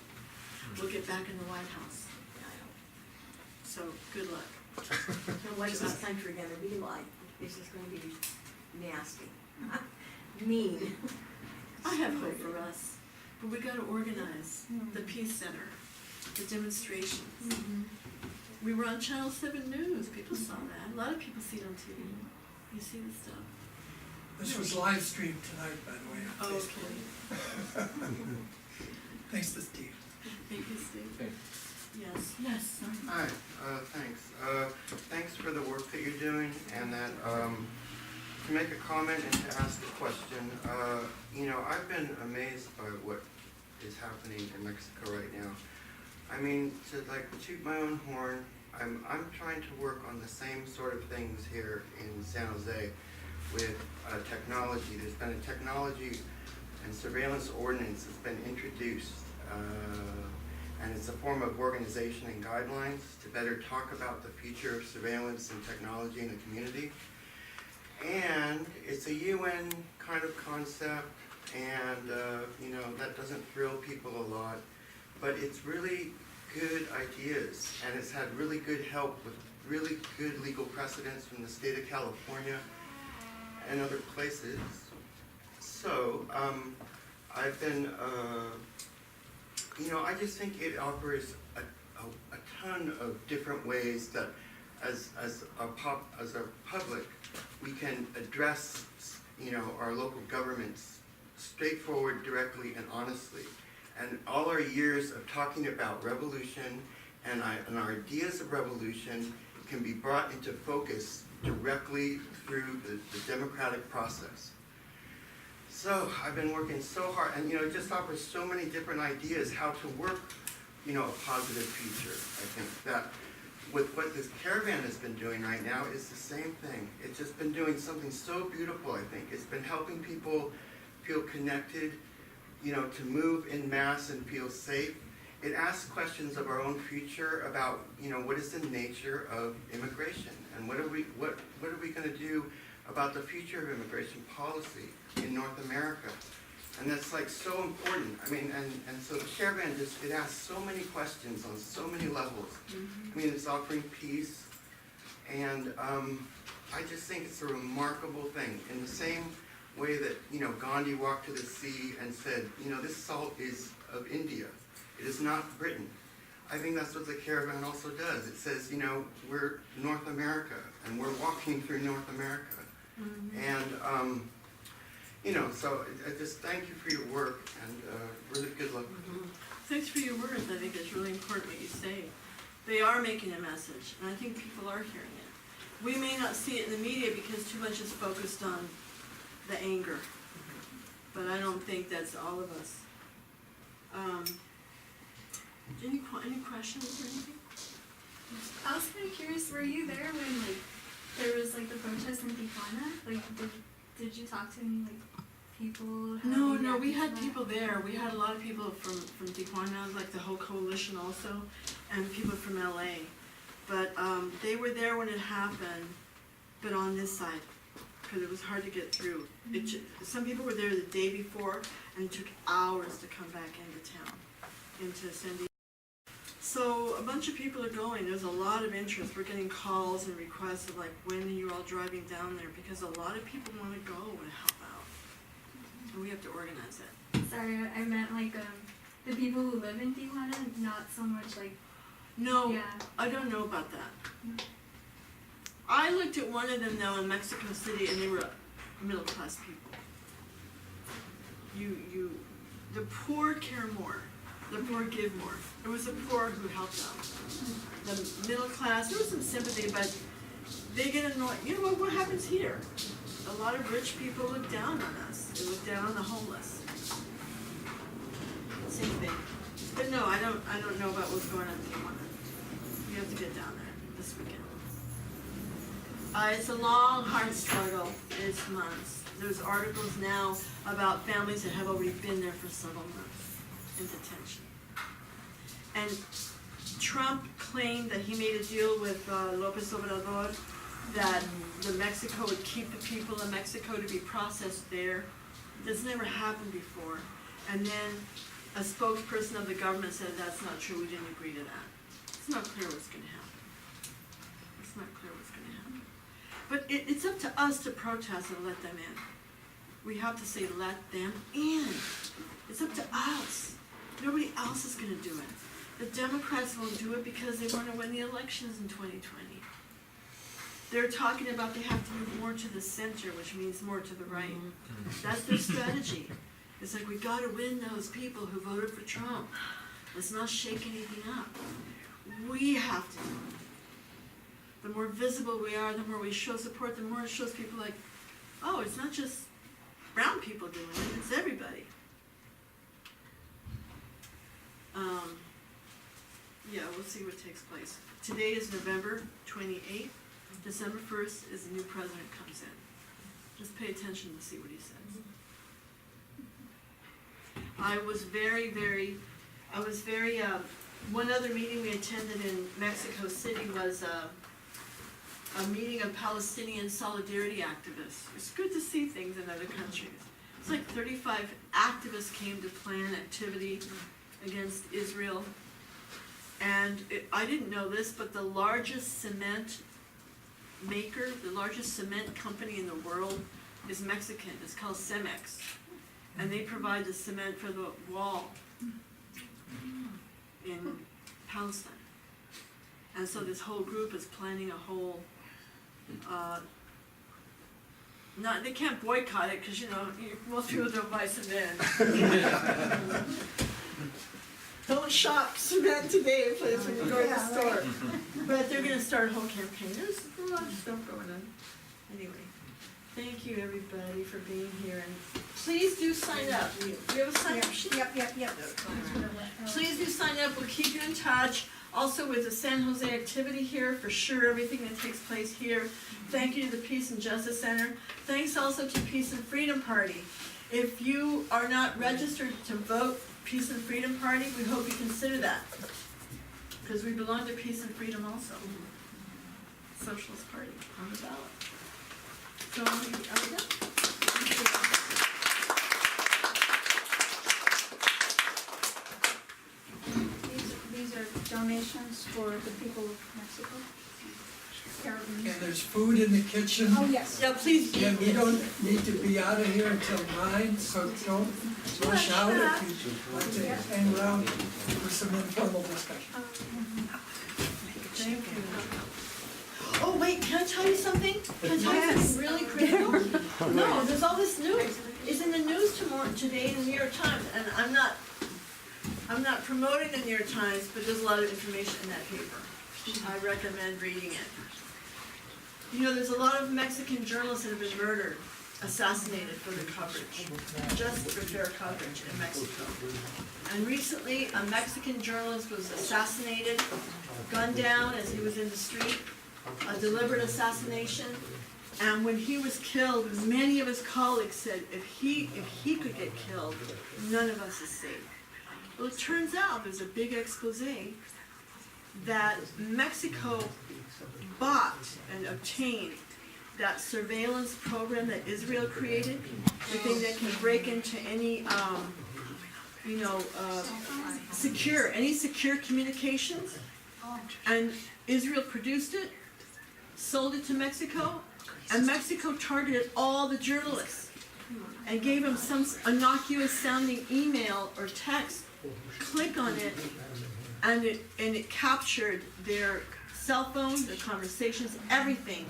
Speaker 2: We'll get back in the White House. So, good luck.
Speaker 4: And what is this country gonna be like? This is gonna be nasty, mean.
Speaker 2: I have hope for us, but we gotta organize the Peace Center, the demonstrations. We were on Channel 7 News, people saw that, a lot of people see it on TV. You see the stuff.
Speaker 6: This was live streamed tonight, by the way. on
Speaker 2: Oh,
Speaker 6: Facebook.
Speaker 2: okay.
Speaker 6: Thanks to Steve.
Speaker 2: Thank you, Steve.
Speaker 9: Thanks.
Speaker 2: Yes, yes, sir.
Speaker 10: Hi, thanks. Thanks for the work that you're doing, and that, to make a comment and to ask a question. You know, I've been amazed by what is happening in Mexico right now. I mean, to like toot my own horn, I'm trying to work on the same sort of things here in San Jose with technology. There's been a technology and surveillance ordinance that's been introduced, and it's a form of organization and guidelines to better talk about the future of surveillance and technology in the community. And it's a UN kind of concept, and you know, that doesn't thrill people a lot, but it's really good ideas, and it's had really good help with really good legal precedents from the state of California and other places. So I've been, you know, I just think it offers a ton of different ways that as a public, we can address, you know, our local governments straightforward, directly, and honestly. And all our years of talking about revolution and our ideas of revolution can be brought into focus directly through the democratic process. So I've been working so hard, and you know, it just offers so many different ideas how to work, you know, a positive future. I think that with what this caravan has been doing right now is the same thing. It's just been doing something so beautiful, I think. It's been helping people feel connected, you know, to move in mass and feel safe. It asks questions of our own future about, you know, what is the nature of immigration, and what are we going to do about the future of immigration policy in North America? And that's like so important. I mean, and so the caravan just, it asks so many questions on so many levels. I mean, it's offering peace, and I just think it's a remarkable thing. In the same way that, you know, Gandhi walked to the sea and said, you know, this salt is of India. It is not Britain. I think that's what the caravan also does. It says, you know, we're North America, and we're walking through North America. And, you know, so I just thank you for your work, and really good luck with it.
Speaker 2: Thanks for your words. I think it's really important what you say. They are making a message, and I think people are hearing it. We may not see it in the media because too much is focused on the anger, but I don't think that's all of us. Any questions or anything?
Speaker 12: I was kind of curious, were you there when, like, there was, like, the protest in Tijuana? Like, did you talk to any, like, people?
Speaker 2: No, we had people there. We had a lot of people from Tijuana, like the whole coalition also, and people from LA. But they were there when it happened, but on this side, because it was hard to get through. Some people were there the day before, and it took hours to come back into town, into San Diego. So a bunch of people are going. There's a lot of interest. We're getting calls and requests of, like, when are you all driving down there? Because a lot of people want to go and help out. So we have to organize it.
Speaker 12: Sorry, I meant, like, the people who live in Tijuana, not so much, like...
Speaker 2: No,
Speaker 12: Yeah.
Speaker 2: I don't know about that. I looked at one of them, though, in Mexico City, and they were middle-class people. The poor care more. The poor give more. It was the poor who helped them. The middle class, there was some sympathy, but they get annoyed. You know what happens here? A lot of rich people look down on us. They look down on the homeless. Same thing. But no, I don't know about what's going on in Tijuana. You have to get down there this weekend. It's a long, hard struggle. It's months. There's articles now about families that have already been there for several months in detention. And Trump claimed that he made a deal with López Obrador that Mexico would keep the people in Mexico to be processed there. That's never happened before. And then a spokesperson of the government said that's not true, we didn't agree to that. It's not clear what's going to happen. It's not clear what's going to happen. But it's up to us to protest and let them in. We have to say, let them in. It's up to us. Nobody else is going to do it. The Democrats won't do it because they want to win the elections in 2020. They're talking about they have to move more to the center, which means more to the right. That's their strategy. It's like, we got to win those people who voted for Trump. Let's not shake anything up. We have to. The more visible we are, the more we show support, the more it shows people like, oh, it's not just brown people doing it, it's everybody. Yeah, we'll see what takes place. Today is November 28th. December 1st is the new president comes in. Just pay attention to see what he says. One other meeting we attended in Mexico City was a meeting of Palestinian solidarity activists. It's good to see things in other countries. It's like 35 activists came to plan activity against Israel. And I didn't know this, but the largest cement maker, the largest cement company in the world is Mexican. It's called Cemex. And they provide the cement for the wall in Palestine. And so this whole group is planning a whole, they can't boycott it because, most people don't buy cement. Don't shop cement today, please, when you go to the store. But they're going to start a whole campaign. There's a lot of stuff going on. Anyway, thank you everybody for being here, and please do sign up. Do you have a sign up sheet?
Speaker 4: Yep.
Speaker 2: Please do sign up. We'll keep you in touch. Also with the San Jose activity here, for sure, everything that takes place here. Thank you to the Peace and Justice Center. Thanks also to Peace and Freedom Party. If you are not registered to vote Peace and Freedom Party, we hope you consider that. Because we belong to Peace and Freedom also. Socialist Party on the ballot. So, are we done?
Speaker 13: These are donations for the people of Mexico.
Speaker 6: And there's food in the kitchen.
Speaker 1: Oh, yes.
Speaker 2: Yeah, please eat.
Speaker 6: And we don't need to be out of here until 9, so don't rush out if you'd like to hang around for some informal discussion.
Speaker 2: Thank you. Oh, wait, can I tell you something? Can I tell you something really critical? No, there's all this news. It's in the news today in the New York Times, and I'm not promoting the New York Times, but there's a lot of information in that paper. I recommend reading it. You know, there's a lot of Mexican journalists that have been murdered, assassinated for their coverage, just for fair coverage in Mexico. And recently, a Mexican journalist was assassinated, gunned down as he was in the street, a deliberate assassination. And when he was killed, many of his colleagues said, if he could get killed, none of us is safe. Well, it turns out there's a big expose that Mexico bought and obtained that surveillance program that Israel created, the thing that can break into any, secure communications. And Israel produced it, sold it to Mexico, and Mexico targeted all the journalists and gave them some innocuous sounding email or text. Click on it, and it captured their cell phones, their conversations, everything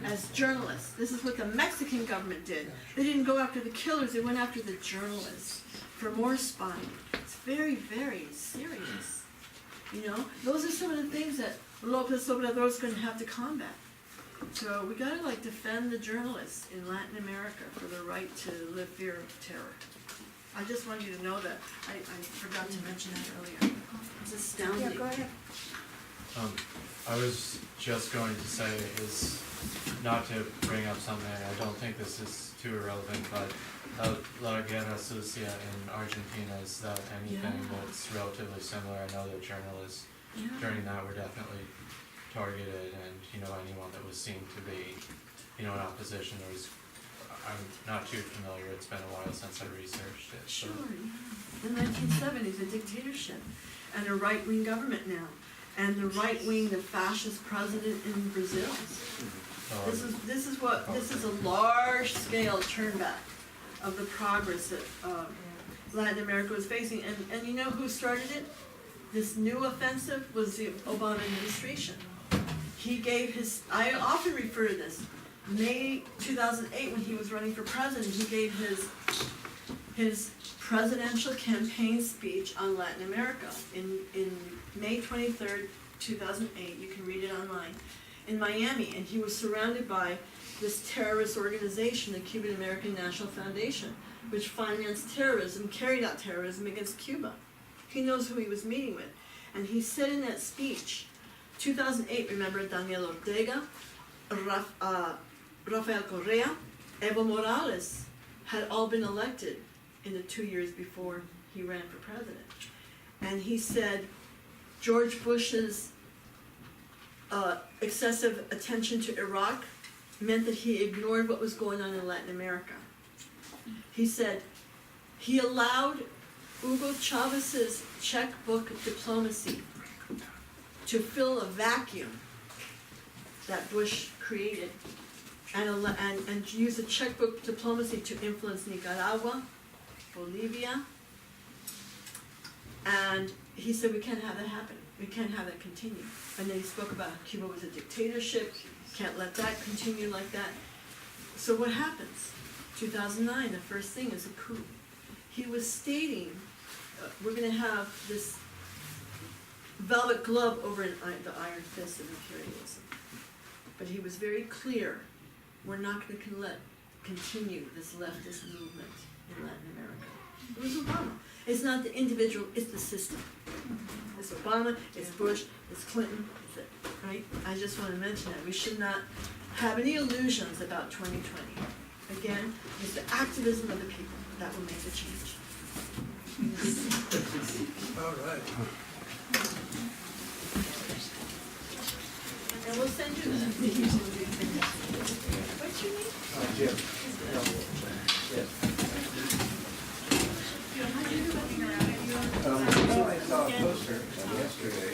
Speaker 2: as journalists. This is what the Mexican government did. They didn't go after the killers, they went after the journalists for more spying. It's very, very serious. You know, those are some of the things that Lopez Obrador is going to have to combat. So we gotta defend the journalists in Latin America for their right to live fear of terror. I just wanted you to know that. I forgot to mention that earlier. It's astounding.
Speaker 1: Yeah, go ahead.
Speaker 9: I was just going to say is not to bring up something, I don't think this is too irrelevant, but La Guerra Sucia in Argentina, is that anything that's relatively similar? I know that journalists during that were definitely targeted, and anyone that was seen to be in opposition was, I'm not too familiar, it's been a while since I researched it. So.
Speaker 2: Sure, yeah. The 1970s, a dictatorship, and a right-wing government now, and the right-wing, the fascist president in Brazil. This is a large-scale turnback of the progress that Latin America was facing, and you know who started it? This new offensive was the Obama administration. He gave I often refer to this, May 2008 when he was running for president, he gave his presidential campaign speech on Latin America in May 23rd, 2008, you can read it online, in Miami, and he was surrounded by this terrorist organization, the Cuban American National Foundation, which financed terrorism, carried out terrorism against Cuba. He knows who he was meeting with. And he said in that speech, 2008, remember Daniel Ortega, Rafael Correa, Evo Morales had all been elected in the 2 years before he ran for president. And he said George Bush's excessive attention to Iraq meant that he ignored what was going on in Latin America. He said he allowed Hugo Chavez's checkbook diplomacy to fill a vacuum that Bush created, and use the checkbook diplomacy to influence Nicaragua, Bolivia, and he said we can't have that happen. We can't have that continue. And then he spoke about how Cuba was a dictatorship, can't let that continue like that. So what happens? 2009, the first thing is a coup. He was stating, we're going to have this velvet glove over the iron fist of imperialism. But he was very clear, we're not going to continue this leftist movement in Latin America. It was Obama. It's not the individual, it's the system. It's Obama, it's Bush, it's Clinton, it's it, right? I just want to mention that. We should not have any illusions about 2020. Again, it's the activism of the people that will make the change.
Speaker 6: All right.
Speaker 2: And we'll send you that. What's your name?
Speaker 7: Jim.
Speaker 2: You know, how do you do that?
Speaker 10: I saw a poster yesterday.